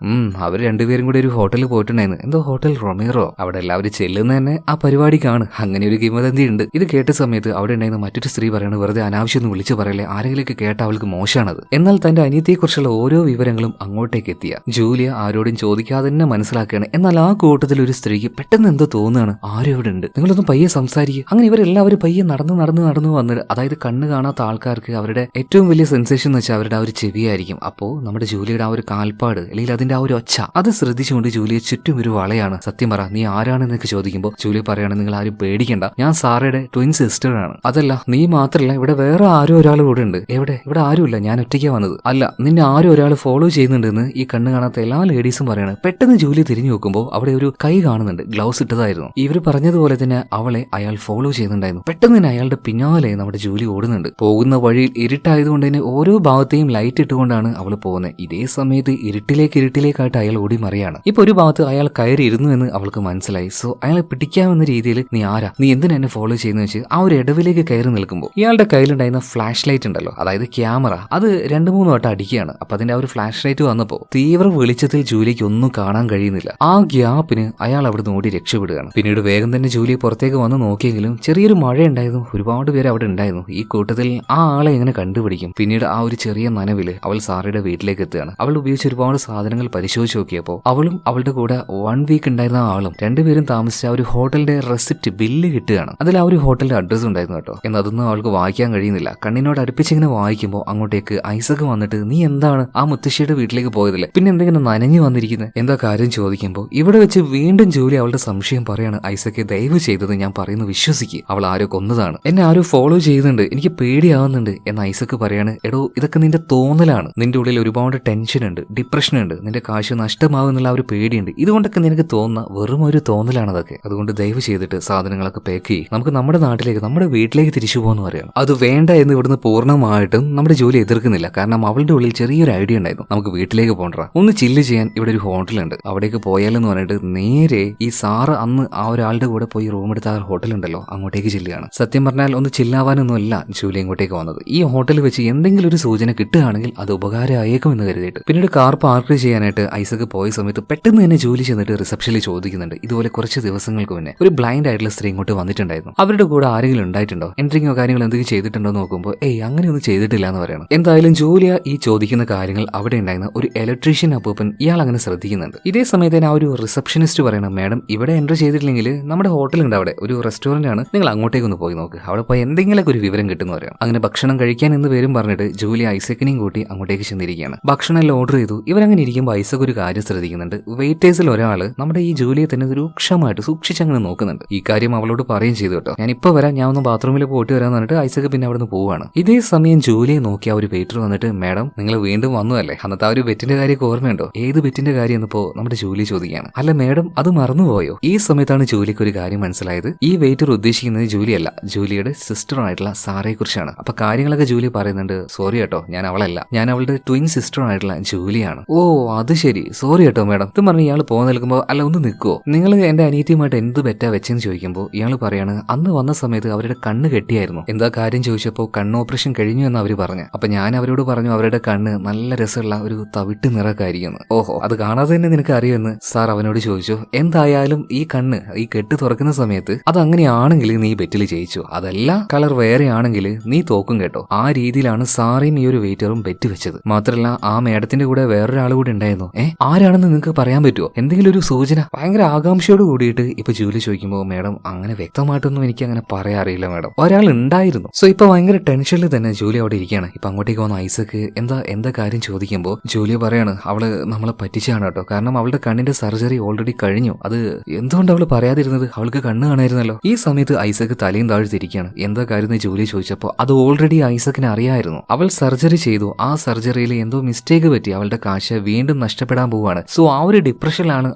അവർ രണ്ടുപേരും കൂടി ഒരു ഹോട്ടലിൽ പോയിട്ടുണ്ടായിരുന്നു, എന്തോ ഹോട്ടൽ റൊമീറോ. അവിടെ എല്ലാവരും ചെല്ലുന്ന തന്നെ ആ പരിപാടിക്കാണ്. അങ്ങനെ ഒരു കിംവദന്തി ഉണ്ട്. ഇത് കേട്ട സമയത്ത് അവിടെ ഉണ്ടായിരുന്ന മറ്റൊരു സ്ത്രീ പറയാണ്, വെറുതെ അനാവശ്യം ഒന്ന് വിളിച്ചു പറയല്ലേ, ആരെങ്കിലൊക്കെ കേട്ട അവൾക്ക് മോശമാണത്. എന്നാൽ തന്റെ അനിയത്തിയെക്കുറിച്ചുള്ള ഓരോ വിവരങ്ങളും അങ്ങോട്ടേക്ക് എത്തിയ ജൂലിയ ആരോടും ചോദിക്കാതെ തന്നെ മനസ്സിലാക്കുകയാണ്. എന്നാൽ ആ കൂട്ടത്തിൽ ഒരു സ്ത്രീക്ക് പെട്ടെന്ന് എന്തോ തോന്നുകയാണ്, ആരും ഇവിടെ ഉണ്ട്, നിങ്ങളൊന്നും പയ്യെ സംസാരിക്കുക. അങ്ങനെ ഇവരെല്ലാവരും പയ്യെ നടന്നു വന്നിട്ട്, അതായത് കണ്ണ് കാണാത്ത ആൾക്കാർക്ക് അവരുടെ ഏറ്റവും വലിയ സെൻസേഷൻ എന്ന് വെച്ചാൽ അവരുടെ ആ ഒരു ചെവിയായിരിക്കും. അപ്പോ നമ്മുടെ ജൂലിയുടെ ആ ഒരു കാൽപ്പാട് അല്ലെങ്കിൽ അതിന്റെ ആ ഒരു ഒച്ച അത് ശ്രദ്ധിച്ചുകൊണ്ട് ജൂലിയെ ചുറ്റും ഒരു വളയാണ്. സത്യം പറ, നീ ആരാണെന്നൊക്കെ ചോദിക്കുമ്പോൾ ജൂലിയ പറയാണ്, നിങ്ങൾ ആരും പേടിക്കണ്ട, ഞാൻ സാറയുടെ ട്വിൻ സിസ്റ്റർ ആണ്. അതല്ല, നീ മാത്രല്ല, ഇവിടെ വേറെ ആരും ഒരാൾ കൂടെ ഉണ്ട്. എവിടെ? ഇവിടെ ആരുമില്ല, ഞാൻ ഒറ്റയ്ക്കാ വന്നത്. അല്ല, നിന്നെ ആരും ഒരാൾ ഫോളോ ചെയ്യുന്നുണ്ടെന്ന് ഈ കണ്ണ് കാണാത്ത എല്ലാ ലേഡീസും പറയാണ്. പെട്ടെന്ന് ജൂലി തിരിഞ്ഞു നോക്കുമ്പോൾ അവിടെ ഒരു കൈ കാണുന്നുണ്ട്, ഗ്ലൗസ് ഇട്ടതായിരുന്നു. ഇവർ പറഞ്ഞതുപോലെ തന്നെ അവളെ അയാൾ ഫോളോ ചെയ്യുന്നുണ്ടായിരുന്നു. പെട്ടെന്ന് തന്നെ അയാളുടെ പിന്നാലെ നമ്മുടെ ജൂലി ഓടുന്നുണ്ട്. പോകുന്ന വഴിയിൽ ഇരുട്ടായതുകൊണ്ട് തന്നെ ഓരോ ഭാഗത്തെയും ലൈറ്റ് ഇട്ടുകൊണ്ടാണ് അവൾ പോകുന്നത്. ഇതേ സമയത്ത് ഇരുട്ടിലേക്കായിട്ട് അയാൾ ഓടി മറിയാണ്. ഇപ്പൊ ഒരു ഭാഗത്ത് അയാൾ കയറി ഇരുന്നു എന്ന് അവൾക്ക് മനസ്സിലായി. സോ അയാളെ പിടിക്കാവുന്ന രീതിയിൽ, നീ ആരാ, നീ എന്തിനാ എന്നെ ഫോളോ ചെയ്യുന്ന വെച്ച് ആ ഒരു ഇടവിലേക്ക് കയറി നിൽക്കുമ്പോൾ ഇയാളുടെ കയ്യിലുണ്ടായിരുന്ന ഫ്ലാഷ് ലൈറ്റ് ഉണ്ടല്ലോ, അതായത് ക്യാമറ, അത് 2-3 വട്ടം അടിക്കുകയാണ്. അപ്പൊ അതിന്റെ ആ ഒരു ഫ്ലാഷ് ലൈറ്റ് വന്നപ്പോ തീവ്ര വെളിച്ചത്തിൽ ജൂലിക്ക് ഒന്നും കാണാൻ കഴിയുന്നില്ല. ആ ഗ്യാപ്പിന് അയാൾ അവിടെ നിന്ന് ഓടി രക്ഷപ്പെടുകയാണ്. പിന്നീട് വേഗം തന്നെ ജൂലി പുറത്തേക്ക് വന്ന് നോക്കിയെങ്കിലും ചെറിയൊരു മഴ ഉണ്ടായിരുന്നു, ഒരുപാട് പേര് അവിടെ ഉണ്ടായിരുന്നു. ഈ കൂട്ടത്തിൽ ആ ആളെ എങ്ങനെ കണ്ടുപിടിക്കും? പിന്നീട് ആ ഒരു ചെറിയ നനവില് അവൾ സാറയുടെ വീട്ടിലേക്ക് എത്തുകയാണ്. അവൾ ഉപയോഗിച്ച ഒരുപാട് സാധനങ്ങൾ പരിശോധിച്ച് നോക്കിയപ്പോൾ അവളും അവളുടെ കൂടെ 1 വീക്ക് ഉണ്ടായിരുന്ന ആളും രണ്ടുപേരും താമസിച്ച ആ ഒരു ഹോട്ടലിന്റെ റെസിപ്റ്റ് ബില്ല് കിട്ടുകയാണ്. അതിൽ ആ ഒരു ഹോട്ടലിന്റെ അഡ്രസ് ഉണ്ടായിരുന്നു കേട്ടോ. എന്നാൽ അതൊന്നും അവൾക്ക് വായിക്കാൻ കഴിയുന്നില്ല. കണ്ണിനോട് അടുപ്പിച്ചിങ്ങനെ വായിക്കുമ്പോൾ അങ്ങോട്ടേക്ക് ഐസക് വന്നിട്ട്, നീ എന്താണ് ആ മുത്തശ്ശിയുടെ വീട്ടിലേക്ക് പോയതില്ലേ, പിന്നെ എന്തെങ്കിലും നനഞ്ഞു വന്നിരിക്കുന്നത്, എന്താ കാര്യം ചോദിക്കുമ്പോൾ ഇവിടെ വെച്ച് വീണ്ടും ജൂലി അവളുടെ സംശയം പറയാണ്, ഐസക് ദയവ് ചെയ്തത് ഞാൻ പറയുന്നു വിശ്വസിക്കുക, അവൾ ആരോ കൊന്നതാണ്, എന്നെ ആരോ ഫോളോ ചെയ്യുന്നുണ്ട്, എനിക്ക് പേടിയാവുന്നുണ്ട് എന്ന് ഐസക് പറയാണ്. എടോ, ഇതൊക്കെ നിന്റെ തോന്നലാണ്, നിന്റെ ഉള്ളിൽ ഒരുപാട് ടെൻഷൻ ഉണ്ട്, ഡിപ്രഷൻ ഉണ്ട്, നിന്റെ കാശ് നഷ്ടമാകുന്നുള്ള ആ ഒരു പേടിയുണ്ട്, ഇതുകൊണ്ടൊക്കെ നിനക്ക് തോന്നുന്ന വെറും ഒരു തോന്നലാണ് അതൊക്കെ. അതുകൊണ്ട് ദയവ് ചെയ്തിട്ട് സാധനങ്ങളൊക്കെ പാക്ക് ചെയ്യും, നമുക്ക് നമ്മുടെ നാട്ടിലേക്ക്, നമ്മുടെ വീട്ടിലേക്ക് തിരിച്ചു പോകുന്നു പറയണം. അത് വേണ്ട എന്ന് ഇവിടുന്ന് പൂർണ്ണമായിട്ടും നമ്മുടെ ജോലി എതിർക്കുന്നില്ല. കാരണം അവളുടെ ഉള്ളിൽ ചെറിയൊരു ഐഡിയ ഉണ്ടായിരുന്നു, നമുക്ക് വീട്ടിലേക്ക് പോകണ്ട, ഒന്ന് ചില്ല് ചെയ്യാൻ ഇവിടെ ഒരു ഹോട്ടലുണ്ട്, അവിടേക്ക് പോയാലെന്ന് പറഞ്ഞിട്ട് നേരെ ഈ സാറ് അന്ന് ആ ഒരാളുടെ കൂടെ പോയി റൂം എടുത്ത ആ ഹോട്ടൽ ഉണ്ടല്ലോ, അങ്ങോട്ടേക്ക് ചെല്ലുകയാണ്. സത്യം പറഞ്ഞാൽ ഒന്ന് ചില്ലാവാനൊന്നുമല്ല ജൂലി ഇങ്ങോട്ടേക്ക് വന്നത്. ഈ ഹോട്ടലിൽ വെച്ച് എന്തെങ്കിലും ഒരു സൂചന കിട്ടുകയാണെങ്കിൽ അത് ഉപകാരമായേക്കും എന്ന് കരുതിയിട്ട്. പിന്നീട് കാർ പാർക്ക് ചെയ്യാനായിട്ട് ഐസക് പോയ സമയത്ത് പെട്ടെന്ന് തന്നെ ജൂലി ചെന്നിട്ട് റിസപ്ഷനിൽ ചോദിക്കുന്നുണ്ട്, ഇതുപോലെ കുറച്ച് ദിവസങ്ങൾക്ക് മുന്നേ ഒരു ബ്ലൈൻഡ് ആയിട്ടുള്ള സ്ത്രീ ഇങ്ങോട്ട് വന്നിട്ടുണ്ടായിരുന്നു, അവരുടെ കൂടെ ആരെങ്കിലും ഉണ്ടായിട്ടുണ്ടോ, എൻട്രിങ്ങോ കാര്യങ്ങൾ എന്തെങ്കിലും ചെയ്തിട്ടുണ്ടോ നോക്കുമ്പോൾ അങ്ങനെയൊന്നും ചെയ്തിട്ടില്ല എന്ന് പറയണം. എന്തായാലും ജൂലിയ ഈ ചോദിക്കുന്ന കാര്യങ്ങൾ അവിടെ ഉണ്ടായിരുന്ന ഒരു ഇലക്ട്രീഷ്യൻ അപ്പൂപ്പൻ ഇയാൾ അങ്ങനെ ശ്രദ്ധിക്കുന്നുണ്ട്. ഇതേ സമയത്ത് തന്നെ ആ ഒരു റിസപ്ഷനിസ്റ്റ് പറയണം, മാഡം ഇവിടെ എൻട്രി ചെയ്തിട്ടില്ലെങ്കിൽ നമ്മുടെ ഹോട്ടലുണ്ട്, അവിടെ ഒരു റെസ്റ്റോറന്റ് ആണ്, നിങ്ങൾ അങ്ങോട്ടേക്ക് ഒന്ന് പോയി നോക്ക്, അവിടെ പോയി എന്തെങ്കിലുമൊക്കെ ഒരു വിവരം കിട്ടുന്ന പറയാം. അങ്ങനെ ഭക്ഷണം കഴിക്കാൻ എന്ന് പേരും പറഞ്ഞിട്ട് ജൂലി ഐസക്കിനെയും കൂട്ടി അങ്ങോട്ടേക്ക് ചെന്നിരിക്കുകയാണ്. ഭക്ഷണം എല്ലാം ഓർഡർ ചെയ്തു. ഇവരങ്ങനെ ഇരിക്കുമ്പോൾ ഐസക് ഒരു കാര്യം ശ്രദ്ധിക്കുന്നുണ്ട്. വെയിറ്റേഴ്സിൽ ഒരാൾ നമ്മുടെ ഈ ജൂലിയെ തന്നെ രൂക്ഷമായിട്ട് സൂക്ഷിച്ചങ്ങനെ നോക്കുന്നുണ്ട്. ഈ കാര്യം അവളോട് പറയുകയും ചെയ്തു കേട്ടോ. ഞാൻ ഇപ്പൊ വരാം, ഞാൻ ഒന്ന് ബാത്റൂമിൽ പോയിട്ട് വരാന്ന് പറഞ്ഞിട്ട് ഐസക് പിന്നെ അവിടെ നിന്ന് പോവാണ്. ഇതേ സമയം ജൂലിയെ നോക്കി ആ ഒരു വെയിറ്റർ വന്നിട്ട്, മാഡം നിങ്ങൾ വീണ്ടും വന്നതല്ലേ, അന്നത്തെ ആ ഒരു ബെറ്റിന്റെ കാര്യം ഓർമ്മയുണ്ടോ? ഏത് ബെറ്റിന്റെ കാര്യം എന്നിപ്പോ നമ്മുടെ ജൂലി ചോദിക്കുകയാണ്. അല്ല മാഡം, അത് മറന്നുപോയോ? ഈ സമയത്താണ് ജൂലിക്ക് ഒരു കാര്യം മനസ്സിലായത്. ഈ വെയിറ്റർ ഉദ്ദേശിക്കുന്നത് ജൂലിയല്ല, ജൂലിയുടെ സിസ്റ്റർ ആയിട്ടുള്ള സാറയെ കുറിച്ചാണ്. അപ്പൊ കാര്യങ്ങളൊക്കെ ജൂലി പറയുന്നുണ്ട്. സോറി കേട്ടോ, ഞാൻ അവളല്ല, ഞാൻ അവളുടെ ട്വിൻ സിസ്റ്റർ ആയിട്ടുള്ള ജൂലിയാണ്. ഓ അത് ശരി, സോറി കേട്ടോ മാഡം. ഇത് പറഞ്ഞ് ഇയാൾ പോകാൻ നിൽക്കുമ്പോൾ, അല്ല ഒന്ന് നിൽക്കുവോ, നിങ്ങൾ എന്റെ അനിയത്തിയുമായിട്ട് എന്ത് ബെറ്റാ വെച്ചെന്ന് ചോദിക്കുമ്പോൾ ഇയാൾ പറയാണ്, അന്ന് വന്ന സമയത്ത് അവരുടെ കണ്ണ് കെട്ടിയായിരുന്നു. എന്താ കാര്യം ചോദിച്ചപ്പോൾ കണ്ണ് ഓപ്പറേഷൻ കഴിഞ്ഞു എന്ന് അവർ പറഞ്ഞു. അപ്പൊ ഞാൻ അവരോട് പറഞ്ഞു അവരുടെ കണ്ണ് നല്ല രസമുള്ള ഒരു തവിട്ട് നിറക്കായിരിക്കുന്നു. ഓഹോ, അത് കാണാതെ തന്നെ നിനക്ക് അറിയുമെന്ന് സാർ അവനോട് ചോദിച്ചു. എന്തായാലും ഈ കണ്ണ് ഈ കെട്ട് തുറക്കുന്ന സമയത്ത് അത് അങ്ങനെയാണെങ്കിൽ നീ ബെറ്റിൽ ജയിച്ചു, അതല്ല കളർ വേറെ ആണെങ്കിൽ നീ തോക്കും കേട്ടോ. ആ രീതിയിലാണ് സാറേയും ഈ ഒരു വെയിറ്ററും ബെറ്റ് വെച്ചത്. മാത്രമല്ല ആ മേഡത്തിന്റെ കൂടെ വേറൊരാൾ കൂടി ഉണ്ടായിരുന്നു. ആരാണെന്ന് നിങ്ങൾക്ക് പറയാൻ പറ്റുമോ? എന്തെങ്കിലും ഒരു സൂചന? ഭയങ്കര ആകാംക്ഷയോട് കൂടിയിട്ട് ഇപ്പൊ ജൂലി ചോദിക്കുമ്പോൾ, മേഡം അങ്ങനെ വ്യക്തമായിട്ടൊന്നും എനിക്ക് അങ്ങനെ പറയാറിയില്ല മാഡം, ഒരാൾ ഉണ്ടായിരുന്നു. സോ ഇപ്പൊ ഭയങ്കര ടെൻഷനിൽ തന്നെ ജൂലി അവിടെ ഇരിക്കുകയാണ്. ഇപ്പൊ അങ്ങോട്ടേക്ക് വന്ന ഐസക് എന്താ കാര്യം ചോദിക്കുമ്പോൾ ജൂലി പറയാണ്, അവള് നമ്മളെ പറ്റിച്ചാണ് കേട്ടോ. കാരണം അവളുടെ കണ്ണിന്റെ സർജറി ഓൾറെഡി കഴിഞ്ഞു. അത് എന്തുകൊണ്ട് അവള് പറയാതിരുന്നത്? അവൾക്ക് കണ്ണ് കാണായിരുന്നല്ലോ. ഈ സമയത്ത് ഐസക് തലയും താഴ്ത്തിരിക്കുകയാണ്. എന്താ കാര്യം ജൂലി ചോദിച്ചപ്പോൾ അത് ഓൾറെഡി ഐസക്കിന് അറിയായിരുന്നു. അവൾ സർജറി ചെയ്തു. ആ സർജറിയിൽ എന്തോ മിസ്റ്റേക്ക് പറ്റി അവളുടെ കാശ് വീണ്ടും നഷ്ടപ്പെടാൻ പോവാണ്. സോ ആ ഒരു ഡിപ്രഷനിലാണ്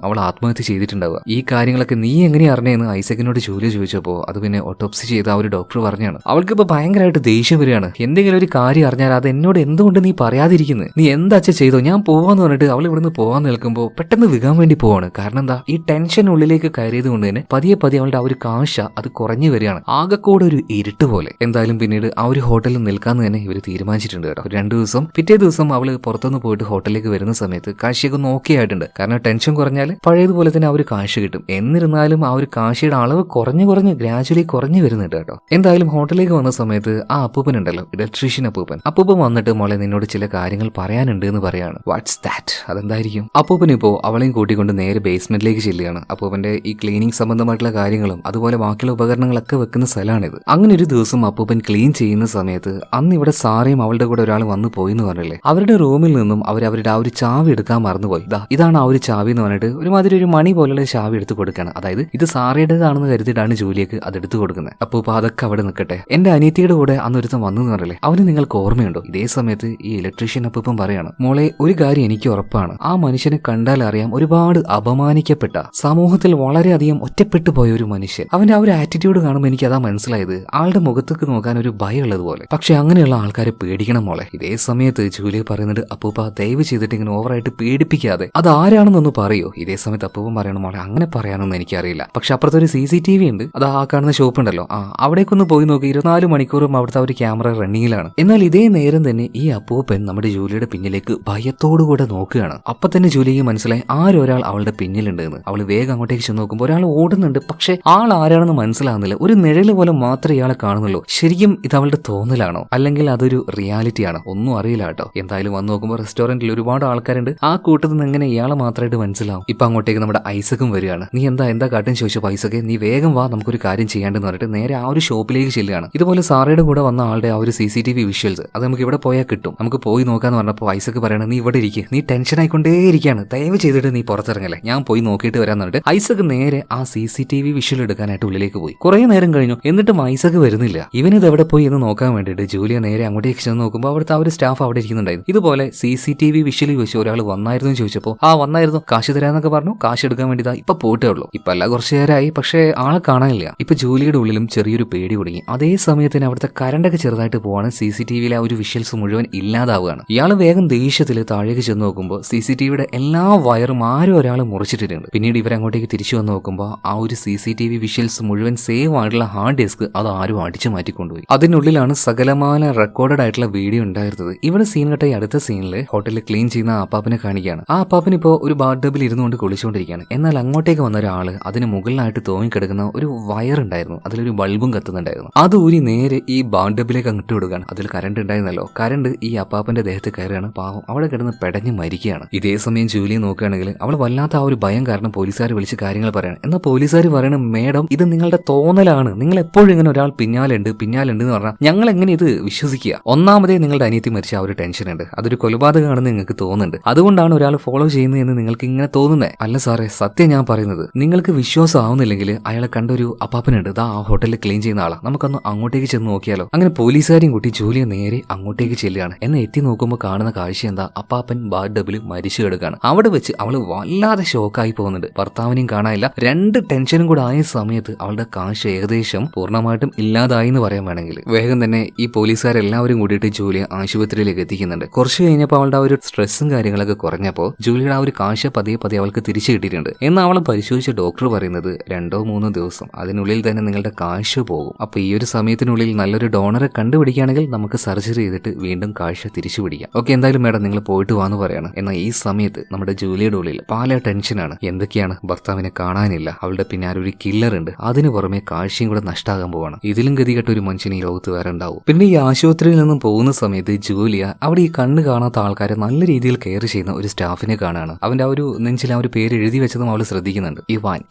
അവൾ ആത്മഹത്യ ചെയ്തിട്ടുണ്ടാവുക. ഈ കാര്യങ്ങളൊക്കെ നീ എങ്ങനെ അറിഞ്ഞെന്ന് ഐസക്കിനോട് ജൂലി ചോദിച്ചപ്പോൾ അത് പിന്നെ ഓട്ടോപ്സി ചെയ്ത ആ ഒരു ഡോക്ടർ പറഞ്ഞാണ്. അവൾക്കിപ്പോ ഭയങ്കരമായിട്ട് ദേഷ്യം വരികയാണ്. എന്തെങ്കിലും ഒരു കാര്യം അറിഞ്ഞാൽ അത് എന്നോട് എന്തുകൊണ്ട് നീ പറയാതിരിക്കുന്നത്? നീ എന്താ ചെയ്തോ, ഞാൻ പോവാന്ന് പറഞ്ഞിട്ട് അവൾ ഇവിടുന്ന് പോവാൻ നിൽക്കുമ്പോൾ പെട്ടെന്ന് വികാൻ വേണ്ടി പോവാണ്. കാരണം എന്താ, ഈ ടെൻഷൻ ഉള്ളിലേക്ക് കയറിയത് കൊണ്ട് തന്നെ പതിയെ അവളുടെ ആ ഒരു കാശ അത് കുറഞ്ഞു വരികയാണ്. ആകെക്കൂടെ ഒരു ഇരുട്ട് പോലെ. എന്തായാലും പിന്നീട് ആ ഒരു ഹോട്ടലിൽ നിൽക്കാന്ന് തന്നെ ഇവർ തീരുമാനിച്ചിട്ടുണ്ട് കേട്ടോ. 2 ദിവസം പിറ്റേ ദിവസം അവള് പുറത്തുനിന്ന് പോയിട്ട് ഹോട്ടലിലേക്ക് വരുന്ന സമയത്ത് കാശിയൊക്കെ നോക്കിയായിട്ടുണ്ട്. കാരണം ടെൻഷൻ കുറഞ്ഞാൽ പഴയതുപോലെ തന്നെ ആ ഒരു കാശ് കിട്ടും. എന്നിരുന്നാലും ആ ഒരു കാശിയുടെ അളവ് കുറഞ്ഞ് ഗ്രാജുവലി കുറഞ്ഞു വരുന്നുണ്ട് കേട്ടോ. എന്തായാലും ഹോട്ടലിലേക്ക് വന്ന സമയത്ത് ആ അപ്പൂപ്പൻ ഉണ്ടല്ലോ, ഇലക്ട്രീഷ്യൻ അപ്പൂപ്പൻ വന്നിട്ട് മോളെ നിന്നോട് ചില കാര്യങ്ങൾ പറയാനുണ്ട് എന്ന് പറയാണ്. What's that? അതെന്തായിരിക്കും? അപ്പൂപ്പൻ ഇപ്പോ അവളെയും കൂട്ടിക്കൊണ്ട് നേരെ ബേസ്മെന്റിലേക്ക് ചെല്ലുകയാണ്. അപ്പൂപ്പന്റെ ഈ ക്ലീനിങ് സംബന്ധമായിട്ടുള്ള കാര്യങ്ങളും അതുപോലെ ബാക്കിയുള്ള ഉപകരണങ്ങളൊക്കെ വെക്കുന്ന സ്ഥലമാണിത്. അങ്ങനെ ഒരു ദിവസം അപ്പൂപ്പൻ ക്ലീൻ ചെയ്യുന്ന സമയത്ത് അന്ന് ഇവിടെ സാറയും അവളുടെ കൂടെ ഒരാൾ വന്നു പോയി എന്ന് പറഞ്ഞില്ലേ, അവരുടെ റൂമിൽ നിന്നും അവരുടെ ആ ഒരു ചാവി എടുക്കാൻ മറന്നുപോയി. ഇതാണ് ആ ഒരു ചാവി എന്ന് പറഞ്ഞിട്ട് ഒരുമാതിരി ഒരു മണി പോലുള്ള ചാവി എടുത്ത് കൊടുക്കണം. അതായത് ഇത് സാറയുടേതാണെന്ന് കരുതിയിട്ടാണ് ജൂലിയക്ക് അത് എടുത്തു കൊടുക്കുന്നത്. അപ്പൂപ്പ അതൊക്കെ അവിടെ നിൽക്കട്ടെ, എന്റെ അനിയത്തിയുടെ കൂടെ അന്നൊരുത്തം വന്നു എന്ന് പറഞ്ഞില്ലേ, അവന് നിങ്ങൾക്ക് ഓർമ്മയുണ്ടോ? ഇതേ സമയത്ത് ഈ ഇലക്ട്രീഷ്യൻ അപ്പൂപ്പൻ പറയാണ്, മോളെ ഒരു കാര്യം എനിക്ക് ഉറപ്പാണ്, ആ മനുഷ്യനെ കണ്ടാൽ അറിയാം ഒരുപാട് അപമാനിക്കപ്പെട്ട, സമൂഹത്തിൽ വളരെയധികം ഒറ്റപ്പെട്ടു പോയ ഒരു മനുഷ്യൻ. അവന്റെ ആ ഒരു ആറ്റിറ്റ്യൂഡ് കാണുമ്പോൾ എനിക്ക് അതാ മനസ്സിലായത്, ആളുടെ മുഖത്തേക്ക് നോക്കാൻ ഒരു ഭയമുള്ളത് പോലെ. പക്ഷെ അങ്ങനെയുള്ള ആൾക്കാരെ പേടിക്കണം മോളെ. ഇതേ സമയത്ത് ജൂലിയ പറയുന്നുണ്ട്, അപ്പൂപ്പ ദയവ് ചെയ്തിട്ട് ഇങ്ങനെ ഓവറായിട്ട് പേടിപ്പിക്കാതെ അത് ആരാണെന്നൊന്ന് പറയോ? ഇതേ സമയത്ത് അപ്പൂപ്പൻ പറയണം, മോളെ അങ്ങനെ പറയാനൊന്നും എനിക്കറിയില്ല, പക്ഷെ അപ്പുറത്തെ ഒരു CCTV ഉണ്ട്, അത് ആ കാണുന്ന ഷോപ്പ് ഉണ്ടല്ലോ, അവിടേക്കൊന്ന് പോയി നോക്കി. 24 മണിക്കൂറും അവിടുത്തെ ഒരു ക്യാമറ റണ്ണിങ്ങിലാണ്. എന്നാൽ ഇതേ നേരം തന്നെ ഈ അപ്പൂപ്പൻ നമ്മുടെ ജൂലിയുടെ പിന്നിലേക്ക് ഭയത്തോടുകൂടെ നോക്കുകയാണ്. അപ്പൊ തന്നെ ജൂലിക്ക് മനസ്സിലായി ആരൊരാൾ അവളുടെ പിന്നിലുണ്ട് എന്ന്. അവൾ വേഗം അങ്ങോട്ടേക്ക് ചെന്ന് നോക്കുമ്പോൾ ഒരാൾ ഓടുന്നുണ്ട്. പക്ഷെ ആൾ ആരാണെന്ന് മനസ്സിലാകുന്നില്ല. ഒരു നിഴല് പോലെ മാത്രമേ ഇയാളെ കാണുന്നുള്ളൂ. ശരിക്കും ഇത് അവളുടെ തോന്നലാണോ അല്ലെങ്കിൽ അതൊരു റിയാലിറ്റി ആണോ? ഒന്നും അറിയില്ല കേട്ടോ. എന്തായാലും വന്ന് നോക്കുമ്പോൾ റെസ്റ്റോറന്റിൽ ഒരുപാട് ആൾക്കാരുണ്ട്. ആ കൂട്ടത്തിൽ നിന്ന് എങ്ങനെ ഇയാളെ മാത്രമായിട്ട് മനസ്സിലാവും? ഇപ്പൊ അങ്ങോട്ടേക്ക് നമ്മുടെ ഐസക്കും വരികയാണ്. നീ എന്താ കാട്ടും ചോദിച്ചപ്പോൾ ഐസക്കെ നീ വേഗം വാ, നമുക്കൊരു കാര്യം ചെയ്യാണ്ടെന്ന് പറഞ്ഞിട്ട് നേരെ ആ ഒരു ഷോപ്പിലേക്ക് ചെല്ലുകയാണ്. ഇതുപോലെ സാറയുടെ കൂടെ വന്ന ആളുടെ ആ ഒരു CCTV വിഷ്വൽസ് അത് നമുക്ക് ഇവിടെ പോയാൽ കിട്ടും, നമുക്ക് പോയി നോക്കാന്ന് പറഞ്ഞപ്പോൾ ഐസക്ക് പറയണം, നീ ഇവിടെ ഇരിക്കുക, നീ ടെൻഷൻ ആയിക്കൊണ്ടേയിരിക്കുകയാണ്, ദയവ് ചെയ്തിട്ട് നീ പുറത്തിറങ്ങല്ലേ, ഞാൻ പോയി നോക്കിയിട്ട് വരാന്ന് പറഞ്ഞിട്ട് ഐസക്ക് നേരെ ആ CCTV വിഷ്വൽ എടുക്കാനായിട്ട് ഉള്ളിലേക്ക് പോയി. കുറെ നേരം കഴിഞ്ഞു, എന്നിട്ടും ഐസക്ക് വരുന്നില്ല. ഇവനിത് എവിടെ പോയി എന്ന് നോക്കാൻ വേണ്ടിയിട്ട് ജൂലിയ നേരെ അങ്ങോട്ടേക്ക് ചെന്ന് നോക്കുമ്പോൾ അവിടുത്തെ ആ ഒരു സ്റ്റാഫ് അവിടെ ഇരിക്കുന്നുണ്ടായിരുന്നു. ഇതുപോലെ CCTV വിഷ്വൽ ചോദിച്ചു ഒരാൾ വന്നായിരുന്നു ചോദിച്ചപ്പോൾ വന്നായിരുന്നു, കാശ് തരാന്നൊക്കെ പറഞ്ഞു. കാശ് എടുക്കാൻ വേണ്ടി ഇപ്പൊ പോയിട്ടേ ഉള്ളൂ. ഇപ്പൊ അല്ല കുറച്ചു നേരമായി, പക്ഷേ ആളെ കാണാനില്ല. ഇപ്പൊ ജൂലിയുടെ ഉള്ളിലും ചെറിയൊരു പേടി തുടങ്ങി. അതേ സമയത്തിന് അവിടുത്തെ കറണ്ടൊക്കെ ചെറുതായിട്ട് പോവാണ്. CCTVയിലെ ആ ഒരു വിഷ്വൽസ് മുഴുവൻ ഇല്ലാതാവുകയാണ്. ഇയാൾ വേഗം ദേഷ്യത്തിൽ താഴേക്ക് ചെന്ന് നോക്കുമ്പോൾ CCTVയുടെ എല്ലാ വയറും ആരും ഒരാൾ മുറിച്ചിട്ടിട്ടുണ്ട്. പിന്നീട് ഇവരങ്ങോട്ടേക്ക് തിരിച്ചു വന്ന് നോക്കുമ്പോൾ ആ ഒരു CCTV വിഷ്വൽസ് മുഴുവൻ സേവ് ആയിട്ടുള്ള ഹാർഡ് ഡിസ്ക് അത് ആരും അടിച്ചു മാറ്റിക്കൊണ്ടുപോയി. അതിനുള്ളിലാണ് സകലമാന റെക്കോർഡഡ് ആയിട്ടുള്ള വീഡിയോ ഉണ്ടായിരുന്നത്. ഇവിടെ സീൻ കെട്ട അടുത്ത സീനിൽ ഹോട്ടലിൽ ക്ലീൻ ചെയ്യുന്ന അപ്പാപ്പനെ കാണിക്കുകയാണ്. ആ അപ്പാപ്പൻ ഇപ്പോൾ ഒരു ബാർഡബിൽ ഇരുന്നുകൊണ്ട് കുളിച്ചുകൊണ്ടിരിക്കുകയാണ്. എന്നാൽ അങ്ങോട്ടേക്ക് വന്ന ഒരാൾ അതിന് മുകളിലായിട്ട് തോന്നിക്കിടക്കുന്ന ഒരു വയർ ഉണ്ടായിരുന്നു, അതിലൊരു ബൾബും കത്തുന്നുണ്ടായിരുന്നു. അത് ഊരി നേരെ ഈ ബാർഡബിലേക്ക് അങ്ങോട്ട് വിടുകയാണ്. അതിൽ കറണ്ട് ഉണ്ടായിരുന്നല്ലോ, കറണ്ട് ഈ അപ്പാപ്പന്റെ ദേഹത്ത് കയറുകയാണ്. പാവം അവിടെ കിടന്ന് പെടഞ്ഞ് മരിക്കുകയാണ്. ഇതേ സമയം ജൂലിയെ നോക്കുകയാണെങ്കിൽ അവൾ വല്ലാത്ത ആ ഒരു ഭയം കാരണം പോലീസുകാർ വിളിച്ച് കാര്യങ്ങൾ പറയണം. എന്നാൽ പോലീസുകാർ പറയണം, മേഡം ഇത് നിങ്ങളുടെ തോന്നലാണ്, നിങ്ങൾ എപ്പോഴും ഇങ്ങനെ ഒരാൾ പിന്നാലുണ്ട് എന്ന് പറഞ്ഞാൽ ഞങ്ങൾ എങ്ങനെ ഇത് വിശ്വസിക്കുക? ഒന്നാമതേ നിങ്ങളുടെ അനിയത്തി മരിച്ച ആ ഒരു ടെൻഷൻ ഉണ്ട്, അതൊരു കൊലപാതകമാണെന്ന് നിങ്ങൾക്ക് തോന്നുന്നുണ്ട്, അതുകൊണ്ടാണ് ഒരാൾ ഫോളോ ചെയ്യുന്നത് എന്ന് നിങ്ങൾക്ക് ഇങ്ങനെ തോന്നുന്നത്. അല്ല സാറേ, സത്യം ഞാൻ പറയുന്നത്, നിങ്ങൾക്ക് വിശ്വാസം ആവുന്നില്ലെങ്കിൽ അയാളെ കണ്ടൊരു അപ്പാപ്പനുണ്ട്, ആ ഹോട്ടലിൽ ക്ലീൻ ചെയ്യുന്ന ആളാ, നമുക്കൊന്ന് അങ്ങോട്ടേക്ക് ചെന്ന് നോക്കിയാലോ. അങ്ങനെ പോലീസുകാരെയും കൂട്ടി ജൂലിയ നേരെ അങ്ങോട്ടേക്ക് ചെല്ലുകയാണ്. എന്നെ എത്തി നോക്കുമ്പോൾ കാണുന്ന കാഴ്ച എന്താ, അപ്പാപ്പൻ ബാത്ത് ടബിൽ മരിച്ചു കിടക്കാണ്. അവിടെ വെച്ച് അവള് വല്ലാതെ ഷോക്കായി പോകുന്നുണ്ട്. ഭർത്താവിനെയും കാണാനില്ല. രണ്ട് ടെൻഷനും കൂടെ ആയ സമയത്ത് അവളുടെ കാശ് ഏകദേശം പൂർണ്ണമായിട്ടും ഇല്ലാതായി എന്ന് പറയാൻ വേണമെങ്കിൽ. വേഗം തന്നെ ഈ പോലീസുകാരെല്ലാവരും കൂടിയിട്ട് ജൂലിയ ആശുപത്രിയിലേക്ക് എത്തിക്കുന്നുണ്ട്. കുറച്ച് കഴിഞ്ഞപ്പോൾ അവളുടെ ആ ഒരു സ്ട്രെസ്സും കാര്യങ്ങളൊക്കെ കുറഞ്ഞപ്പോൾ ജൂലിയുടെ ആ ഒരു കാശ് പതിയെ അവൾക്ക് തിരിച്ചു കിട്ടിയിട്ടുണ്ട്. എന്നാൽ അവളെ പരിശോധിച്ച ഡോക്ടർ പറയുന്നത് 2-3 ദിവസം അതിനുള്ളിൽ തന്നെ നിങ്ങളുടെ കാശ് പോകും. അപ്പൊ ഈ ഒരു സമയത്തിനുള്ളിൽ നല്ലൊരു ഡോണറെ കണ്ടുപിടിക്കുകയാണെങ്കിൽ നമുക്ക് സർജറി ചെയ്തിട്ട് വീണ്ടും കാശ് തിരിച്ചു പിടിക്കാം. ഓക്കെ, എന്തായാലും മേഡം നിങ്ങൾ പോയിട്ട് വാന്ന് പറയാണ്. എന്നാൽ ഈ സമയത്ത് നമ്മുടെ ജൂലിയുടെ ഉള്ളിൽ പല ടെൻഷനാണ്. എന്തൊക്കെയാണ്, ഭർത്താവിനെ കാണാനില്ല, അവളുടെ പിന്നാലെ ഒരു കില്ലർ ഉണ്ട്, അതിനു പുറമെ കാഴ്ചയും കൂടെ നഷ്ടാകാൻ പോവാണ്. ഇതിലും ഗതികെട്ട ഒരു മനുഷ്യൻ ഈ ലോകത്ത് വേറെ ഉണ്ടാവും. പിന്നെ ഈ ആശുപത്രിയിൽ നിന്നും പോകുന്ന സമയത്ത് ജൂലിയ അവിടെ ഈ കണ്ണ് കാണാത്ത ആൾക്കാരെ നല്ല രീതിയിൽ കെയർ ചെയ്യുന്ന ഒരു സ്റ്റാഫിനെ കാണാണ്. അവന്റെ ആ ഒരു നെഞ്ചിൽ ആ ഒരു പേര് എഴുതി വെച്ചതും അവൾ ശ്രദ്ധിക്കുന്നുണ്ട്.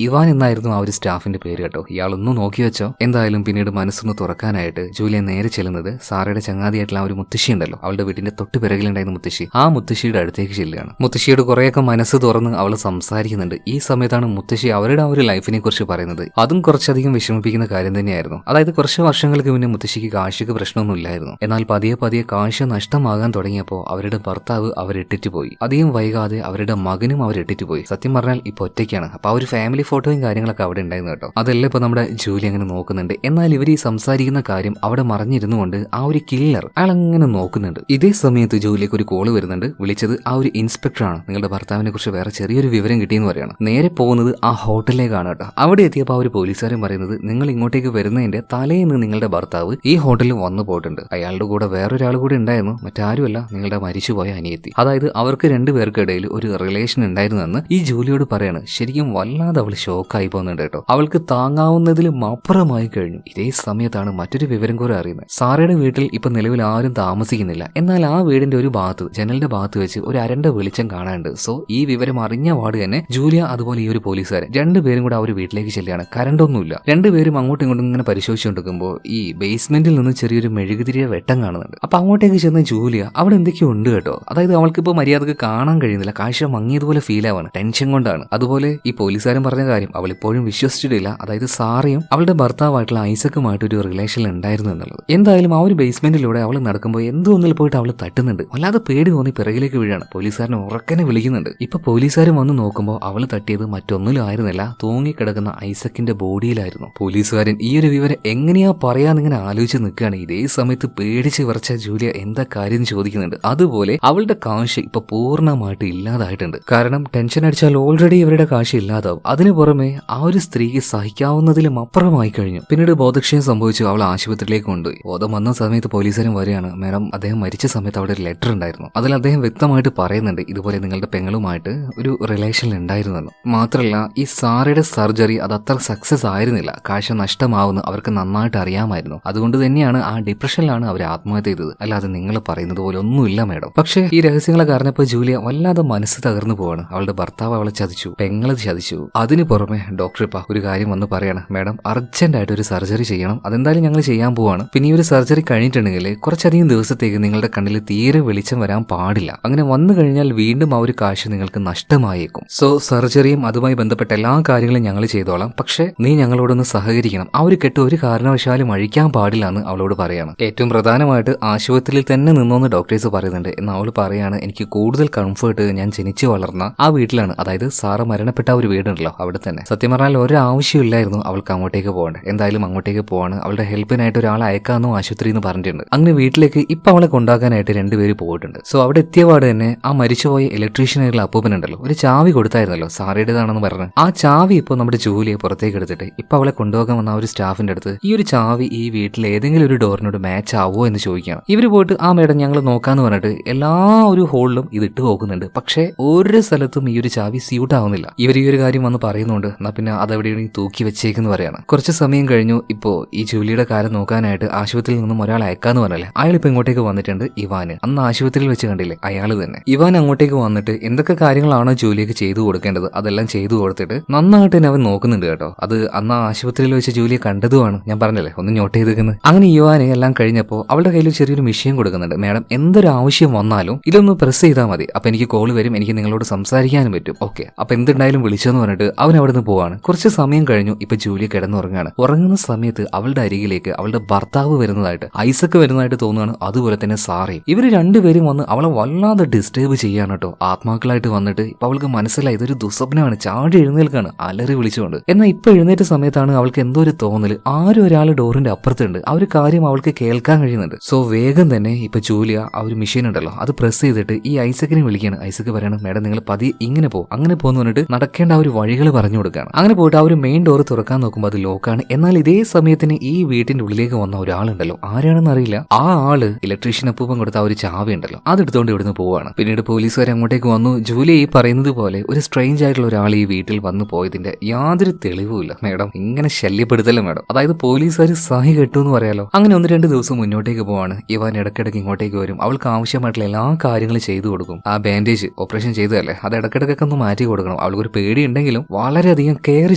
ഇവാൻ എന്നായിരുന്നു ആ ഒരു സ്റ്റാഫിന്റെ പേര് കേട്ടോ. ഇയാളൊന്നും നോക്കി വെച്ചോ. എന്തായാലും പിന്നീട് മനസ്സൊന്ന് തുറക്കാനായിട്ട് ജൂലിയ നേരെ ചെല്ലുന്നത് സാറയുടെ ചങ്ങാതിയായിട്ടുള്ള ആ ഒരു മുത്തശ്ശി ഉണ്ടല്ലോ, അവളുടെ വീടിന്റെ തൊട്ട് പിറകിലുണ്ടായിരുന്ന മുത്തശ്ശി, ആ മുത്തശ്ശിയുടെ അടുത്തേക്ക് ചെല്ലുകയാണ്. മുത്തശ്ശിയോട് കുറെയൊക്കെ മനസ്സ് തുറന്ന് അവൾ സംസാരിക്കുന്നുണ്ട്. ഈ സമയത്താണ് മുത്തശ്ശി അവരുടെ ആ ഒരു ലൈഫിനെ കുറിച്ച് പറയുന്നത്. അതും കുറച്ചധികം വിഷമിപ്പിക്കുന്ന കാര്യം തന്നെയായിരുന്നു. അതായത് കുറച്ച് വർഷങ്ങൾക്ക് മുന്നേ മുത്തശ്ശിക്ക് കാശിക്ക് പ്രശ്നമൊന്നും ഇല്ലായിരുന്നു. എന്നാൽ പതിയെ കാശ് നഷ്ടമാകാൻ തുടങ്ങിയപ്പോൾ അവരുടെ ഭർത്താവ് അവരിട്ടിട്ട് പോയി. അധികം വൈകാതെ അവരുടെ മകനും അവരിട്ടിട്ട് പോയി. സത്യം പറഞ്ഞാൽ ഇപ്പൊ ഒറ്റയ്ക്കാണ്. അപ്പൊ ആ ഒരു ഫാമിലി ഫോട്ടോയും കാര്യങ്ങളൊക്കെ അവിടെ ഉണ്ടായിരുന്നു കേട്ടോ. അതെല്ലാം ഇപ്പൊ നമ്മുടെ ജൂലി അങ്ങനെ നോക്കുന്നുണ്ട്. എന്നാൽ ഇവർ ഈ സംസാരിക്കുന്ന കാര്യം അവിടെ മറിഞ്ഞിരുന്നുകൊണ്ട് ആ ഒരു കില്ലർ അയാൾ അങ്ങനെ നോക്കുന്നുണ്ട്. ഇതേ സമയത്ത് ജൂലിക്ക് ഒരു കോള് വരുന്നുണ്ട്. വിളിച്ചത് ആ ഒരു ഇൻസ്പെക്ടറാണ്. നിങ്ങളുടെ ഭർത്താവിനെ കുറിച്ച് വേറെ ചെറിയൊരു വിവരം കിട്ടിയെന്ന് പറയാണ്. നേരെ പോകുന്നത് ആ ഹോട്ടലിലേക്കാണ് കേട്ടോ. അവിടെ എത്തിയപ്പോൾ ആ ഒരു പോലീസുകാരൻ പറയുന്നത്, നിങ്ങൾ ഇങ്ങോട്ടേക്ക് വരുന്നതിന്റെ തലേന്ന് നിങ്ങളുടെ ഭർത്താവ് ഈ ഹോട്ടലിൽ വന്നു പോയിട്ടുണ്ട്. അയാളുടെ കൂടെ വേറൊരാൾ കൂടി ഉണ്ടായിരുന്നു, മറ്റാരുമല്ല നിങ്ങളുടെ മരിച്ചുപോയ അനിയത്തി. അതായത് അവർക്ക് രണ്ടുപേർക്കിടയിൽ ഒരു റിലേഷൻ ഉണ്ടായിരുന്നെന്ന് ഈ ജൂലിയോട് പറയാണ്. ശരിക്കും വല്ലാതെ അവൾ ഷോക്കായി പോകുന്നുണ്ട് കേട്ടോ. അവൾക്ക് താങ്ങാവുന്നതിലും അപ്പുറമായി കഴിഞ്ഞു. ഇതേ സമയത്താണ് മറ്റൊരു വിവരം കൂടെ അറിയുന്നത്. സാറയുടെ വീട്ടിൽ ഇപ്പൊ നിലവിൽ ആരും താമസിക്കുന്നില്ല. എന്നാൽ ആ വീടിന്റെ ഒരു ഭാഗത്ത്, ജനലിന്റെ ഭാഗത്ത് വെച്ച് ഒരു അരണ്ട വെളിച്ചം കാണാനുണ്ട്. സോ ഈ വിവരം അറിഞ്ഞ പാട് തന്നെ ജൂലിയ അതുപോലെ ഈ ഒരു പോലീസുകാരൻ രണ്ടുപേരും കൂടെ ആ ഒരു വീട്ടിലേക്ക് ചെല്ലുകയാണ്. കറണ്ടൊന്നുമില്ല. രണ്ടുപേരും അങ്ങോട്ടും ഇങ്ങോട്ടും ഇങ്ങനെ പരിശോധിച്ചുകൊണ്ടിരിക്കുമ്പോൾ ഈ ബേസ്മെന്റിൽ നിന്ന് ചെറിയൊരു മെഴുകുതിരിയ വെട്ടം കാണുന്നുണ്ട്. അപ്പൊ അങ്ങോട്ടേക്ക് ചെന്ന് ജൂലിയ അവിടെ എന്തൊക്കെയോ ഉണ്ട് കേട്ടോ. അതായത് അവൾക്കിപ്പോ മര്യാദക്ക് കാണാൻ കഴിയുന്നില്ല. കാഴ്ച മങ്ങിയതുപോലെ ഫീൽ ആവാണ്. ടെൻഷൻ കൊണ്ടാണ്. അതുപോലെ ഈ പോലീസുകാരൻ പറഞ്ഞ കാര്യം അവൾ ഇപ്പോഴും വിശ്വസിച്ചിട്ടില്ല. അതായത് സാറയും അവളുടെ ഭർത്താവായിട്ടുള്ള ഐസക്കുമായിട്ട് ഒരു റിലേഷൻ ഉണ്ടായിരുന്നു എന്നുള്ളത്. എന്തായാലും ആ ഒരു ബേസ്മെന്റിലൂടെ അവൾ നടക്കുമ്പോൾ എന്തോ ഒന്നിൽ പോയിട്ട് അവൾ തട്ടുന്നുണ്ട്. വല്ലാതെ പേടി തോന്നി പിറകിലേക്ക് വീഴാണ്. പോലീസുകാരനെ ഉറക്കനെ വിളിക്കുന്നുണ്ട്. ഇപ്പൊ പോലീസുകാരൻ വന്ന് നോക്കുമ്പോൾ അവൾ തട്ടിയത് മറ്റൊന്നിലും ആയിരുന്നില്ല, തൂങ്ങിക്കിടക്കുന്ന ഐസക്കിന്റെ ബോഡിയിലായിരുന്നു. പോലീസുകാരൻ ഈ ഒരു വിവരം എങ്ങനെയാ പറയാന്നിങ്ങനെ ആലോചിച്ച് നിൽക്കുകയാണ്. ഇതേ സമയത്ത് പേടിച്ച് വിറച്ച ജൂലിയ എന്താ കാര്യം ചോദിക്കുന്നുണ്ട്. അതുപോലെ അവളുടെ കാശ് ഇപ്പൊ പൂർണ്ണമായിട്ട് ഇല്ലാതായിട്ടുണ്ട്. കാരണം ടെൻഷൻ അടിച്ചാൽ ഓൾറെഡി ഇവരുടെ കാശ് ഇല്ലാതാവും. അതിനു പുറമെ ആ ഒരു സ്ത്രീക്ക് സഹിക്കാവുന്നതിലും അപ്പുറമായി കഴിഞ്ഞു. പിന്നീട് ബോധക്ഷയം സംഭവിച്ചു. അവൾ ആശുപത്രിയിലേക്ക് കൊണ്ടുപോയി. ബോധം വന്ന സമയത്ത് പോലീസുകാരൻ വരികയാണ്. മേഡം, അദ്ദേഹം മരിച്ച സമയത്ത് അവിടെ ഒരു ലെറ്റർ ഉണ്ടായിരുന്നു. അതിൽ അദ്ദേഹം വ്യക്തമായിട്ട് പറയുന്നുണ്ട് ഇതുപോലെ നിങ്ങളുടെ പെങ്ങളുമായിട്ട് ഒരു റിലേഷൻ ഉണ്ടായിരുന്നെന്ന്. മാത്രമല്ല ഈ സാറയുടെ സർജറി അത് അത്ര സക്സസ് ആയിരുന്നില്ല. കാശ് നഷ്ടമാവുന്ന അവർക്ക് നന്നായിട്ട് അറിയാമായിരുന്നു. അതുകൊണ്ട് തന്നെയാണ് ആ ഡിപ്രഷനിലാണ് അവർ ആത്മഹത്യ ചെയ്തത്. അല്ലാതെ നിങ്ങൾ പറയുന്നത് പോലെ ഒന്നുമില്ല മേഡം. പക്ഷേ ഈ രഹസ്യങ്ങളൊക്കെ അറിഞ്ഞപ്പോൾ ജൂലിയ വല്ലാതെ മനസ്സ് തകർന്നു പോവാണ്. അവളുടെ ഭർത്താവ് അവളെ ചതിച്ചു, പെങ്ങളെ ചതിച്ചു. അതിന് പുറമെ ഡോക്ടർ ഇപ്പൊ ഒരു കാര്യം വന്ന് പറയാണ്, മേഡം അർജന്റ് ആയിട്ട് ഒരു സർജറി ചെയ്യണം. അതെന്തായാലും ഞങ്ങൾ ചെയ്യാൻ പോവാണ്. പിന്നെ ഈ ഒരു സർജറി കഴിഞ്ഞിട്ടുണ്ടെങ്കിൽ കുറച്ചധികം ദിവസത്തേക്ക് നിങ്ങളുടെ കണ്ണിൽ തീരെ വെളിച്ചം വരാൻ പാടില്ല. അങ്ങനെ വന്നു കഴിഞ്ഞാൽ വീണ്ടും ആ ഒരു കാശ് നിങ്ങൾക്ക് നഷ്ടമായേക്കും. സോ സർജറിയും അതുമായി ബന്ധപ്പെട്ട എല്ലാ കാര്യങ്ങളും ഞങ്ങൾ ചെയ്തോളാം. പക്ഷേ നീ ഞങ്ങളോടൊന്ന് സഹകരിക്കണം. ആ ഒരു കെട്ട് ഒരു കാരണവശാലും അഴിക്കാൻ പാടില്ല എന്ന് അവളോട് പറയാണ്. ഏറ്റവും പ്രധാനമായിട്ട് ആശുപത്രിയിൽ തന്നെ നിന്നോന്ന് ഡോക്ടേഴ്സ് പറയുന്നുണ്ട്. എന്ന് അവൾ പറയാണ്, എനിക്ക് കൂടുതൽ കംഫർട്ട് ഞാൻ ജനിച്ചു വളർന്ന ആ വീട്ടിലാണ്. അതായത് സാറ് മരണപ്പെട്ട ആ ഒരു വീടുണ്ടല്ലോ അവിടെ തന്നെ. സത്യം പറഞ്ഞാൽ ഒരാവശ്യമില്ലായിരുന്നു അവൾക്ക് അങ്ങോട്ടേക്ക് പോകേണ്ടത്. എന്തായാലും അങ്ങോട്ടേക്ക് പോവാണ്. അവളുടെ ഹെൽപ്പിനായിട്ട് ഒരാളെ അയക്കാമെന്നോ ആശുപത്രിയിൽ നിന്ന് പറഞ്ഞിട്ടുണ്ട്. അങ്ങനെ വീട്ടിലേക്ക് ഇപ്പൊ അവളെ കൊണ്ടാക്കാനായിട്ട് രണ്ടുപേര് പോയിട്ടുണ്ട്. സോ അവിടെ എത്തിയപാട് തന്നെ ആ മരിച്ചുപോയ ഇലക്ട്രീഷ്യനായിട്ടുള്ള അപ്പൂപ്പനുണ്ടല്ലോ ഒരു ചാവി കൊടുത്തായിരുന്നല്ലോ സാറയുടേതാണെന്ന് പറഞ്ഞ്. ആ ചാവി ഇപ്പോൾ നമ്മുടെ ജൂലിയെ പുറത്തേക്ക് എടുത്തിട്ട് ഇപ്പൊ അവളെ കൊണ്ടുപോകാൻ വന്ന ആ ഒരു സ്റ്റാഫിന്റെ അടുത്ത് ഈ ഒരു ചാവി ഈ വീട്ടിൽ ഏതെങ്കിലും ഒരു ഡോറിനോട് മാച്ച് ആവോ എന്ന് ചോദിക്കുകയാണ്. ഇവര് പോയിട്ട് ആ മേഡം ഞങ്ങൾ നോക്കാന്ന് പറഞ്ഞിട്ട് എല്ലാ ഒരു ഹോളിലും ഇത് ഇട്ട് നോക്കുന്നുണ്ട്. പക്ഷേ ഒരു സ്ഥലത്തും ഈ ഒരു ചാവി സ്യൂട്ട് ആവുന്നില്ല. ഇവർ ഈ ഒരു കാര്യം വന്ന് പറയുന്നുണ്ട്. എന്നാ പിന്നെ അതെവിടെയും തൂക്കി വെച്ചേക്കെന്ന് പറയാണ്. കുറച്ച് സമയം കഴിഞ്ഞു. ഇപ്പോ ഈ ജൂലിയുടെ കാര്യം നോക്കാനായിട്ട് ആശുപത്രിയിൽ നിന്നും ഒരാൾ അയക്കാന്ന് പറഞ്ഞല്ലേ, അയാൾ ഇപ്പൊ ഇങ്ങോട്ടേക്ക് വന്നിട്ടുണ്ട്. ഇവാന് അന്ന് ആശുപത്രിയിൽ വെച്ച് കണ്ടില്ലേ, അയാൾ തന്നെ. ഇവാൻ അങ്ങോട്ടേക്ക് വന്നിട്ട് എന്തൊക്കെ കാര്യങ്ങളാണോ ജൂലിയക്ക് ചെയ്തു കൊടുക്കേണ്ടത് അതെല്ലാം ചെയ്തു കൊടുത്തിട്ട് നന്നായിട്ട് തന്നെ അവൻ നോക്കുന്നുണ്ട് കേട്ടോ. അത് അന്ന് ആശുപത്രിയിൽ വെച്ച് ജൂലിയെ കണ്ടതുമാണ്. ഞാൻ പറഞ്ഞല്ലേ ഒന്ന് നോട്ട് ചെയ്തേക്കുന്നത്. അങ്ങനെ ഇവാന് എല്ലാം കഴിഞ്ഞപ്പോൾ അവളുടെ കയ്യിൽ ചെറിയൊരു മിഷ്യൻ കൊടുക്കുന്നുണ്ട്. മാഡം എന്തൊരു ആവശ്യം വന്നാലും ഇതൊന്ന് പ്രസ് ചെയ്താൽ മതി, അപ്പൊ എനിക്ക് കോൾ വരും, എനിക്ക് നിങ്ങളോട് സംസാരിക്കാനും പറ്റും. ഓക്കെ, അപ്പൊ എന്തുണ്ടായാലും വിളിച്ചെന്ന് പറഞ്ഞിട്ട് അവൻ അവിടെ നിന്ന് പോവാണ്. കുറച്ച് സമയം കഴിഞ്ഞു. ഇപ്പൊ ജൂലി കിടന്നുറങ്ങാണ്. ഉറങ്ങുന്ന സമയത്ത് അവളുടെ അരികിലേക്ക് അവളുടെ ഭർത്താവ് വരുന്നതായിട്ട്, ഐസക് വരുന്നതായിട്ട് തോന്നുകയാണ്. അതുപോലെ തന്നെ സാറയും. ഇവര് രണ്ടുപേരും വന്ന് അവളെ വല്ലാതെ ഡിസ്റ്റർബ് ചെയ്യാണ് കേട്ടോ. ആത്മാക്കളായിട്ട് വന്നിട്ട് ഇപ്പൊ അവൾക്ക് മനസ്സിലായി ഇതൊരു ദുസ്വപ്നമാണ്. ചാടി എഴുന്നേൽക്കാണ് അലറി വിളിച്ചുകൊണ്ട്. എന്നാൽ ഇപ്പൊ എഴുന്നേറ്റ സമയത്താണ് അവൾക്ക് എന്തോ ഒരു തോന്നല്. ആരും ഒരാൾ ഡോറിന്റെ അപ്പുറത്തുണ്ട്. ആ ഒരു കാര്യം അവൾക്ക് കേൾക്കാൻ കഴിയുന്നുണ്ട്. സോ വേഗം തന്നെ ഇപ്പൊ ജൂലിയ ആ ഒരു മെഷീൻ ഉണ്ടല്ലോ അത് പ്രസ് ചെയ്തിട്ട് ഈ ഐസക്കിനെ വിളിക്കുകയാണ്. ഐസക് പറയാണ്, മേഡം നിങ്ങൾ പതി ഇങ്ങനെ പോകും, അങ്ങനെ പോകുന്നു പറഞ്ഞിട്ട് നടക്കേണ്ട ആ ഒരു വഴികൾ പറഞ്ഞു കൊടുക്കുകയാണ്. അങ്ങനെ പോയിട്ട് ആ ഒരു മെയിൻ ഡോർ തുറക്കാൻ നോക്കുമ്പോൾ അത് ലോക്കാണ്. എന്നാൽ ഇതേ സമയത്തിന് ഈ വീട്ടിന്റെ ഉള്ളിലേക്ക് വന്ന ഒരാളുണ്ടല്ലോ, ആരാണെന്ന് അറിയില്ല. ആ ആള് ഇലക്ട്രീഷ്യൻ അപ്പൂപ്പൻ കൊടുത്ത ആ ഒരു ചാവി ഉണ്ടല്ലോ അതെടുത്തോണ്ട് ഇവിടുന്ന് പോവാണ്. പിന്നീട് പോലീസുകാർ അങ്ങോട്ടേക്ക് വന്നു. ജൂലി ഈ പറയുന്നത് പോലെ ഒരു സ്ട്രേഞ്ച് ആയിട്ടുള്ള ഒരാൾ ഈ വീട്ടിൽ വന്നു പോയതിന്റെ യാതൊരു തെളിവുമില്ല. മേഡം ഇങ്ങനെ ശല്യപ്പെടുത്തല്ലേ മേഡം. അതായത് പോലീസുകാർ സഹി കെട്ടു എന്ന് പറയാലോ. അങ്ങനെ 1-2 ദിവസം മുന്നോട്ടേക്ക് പോവാണ്. ഇവാൻ ഇടയ്ക്കിടയ്ക്ക് ഇങ്ങോട്ടേക്ക് വരും. അവൾക്ക് ആവശ്യമായിട്ടുള്ള എല്ലാ കാര്യങ്ങളും ചെയ്തു കൊടുക്കും. ആ ബാൻഡേജ് ഓപ്പറേഷൻ ചെയ്തതല്ലേ അത് ഇടയ്ക്കിടയ്ക്കൊക്കെ ഒന്ന് മാറ്റി കൊടുക്കണം. അവൾക്കൊരു പേടി ഉണ്ടെങ്കിലും വളരെയധികം കെയർ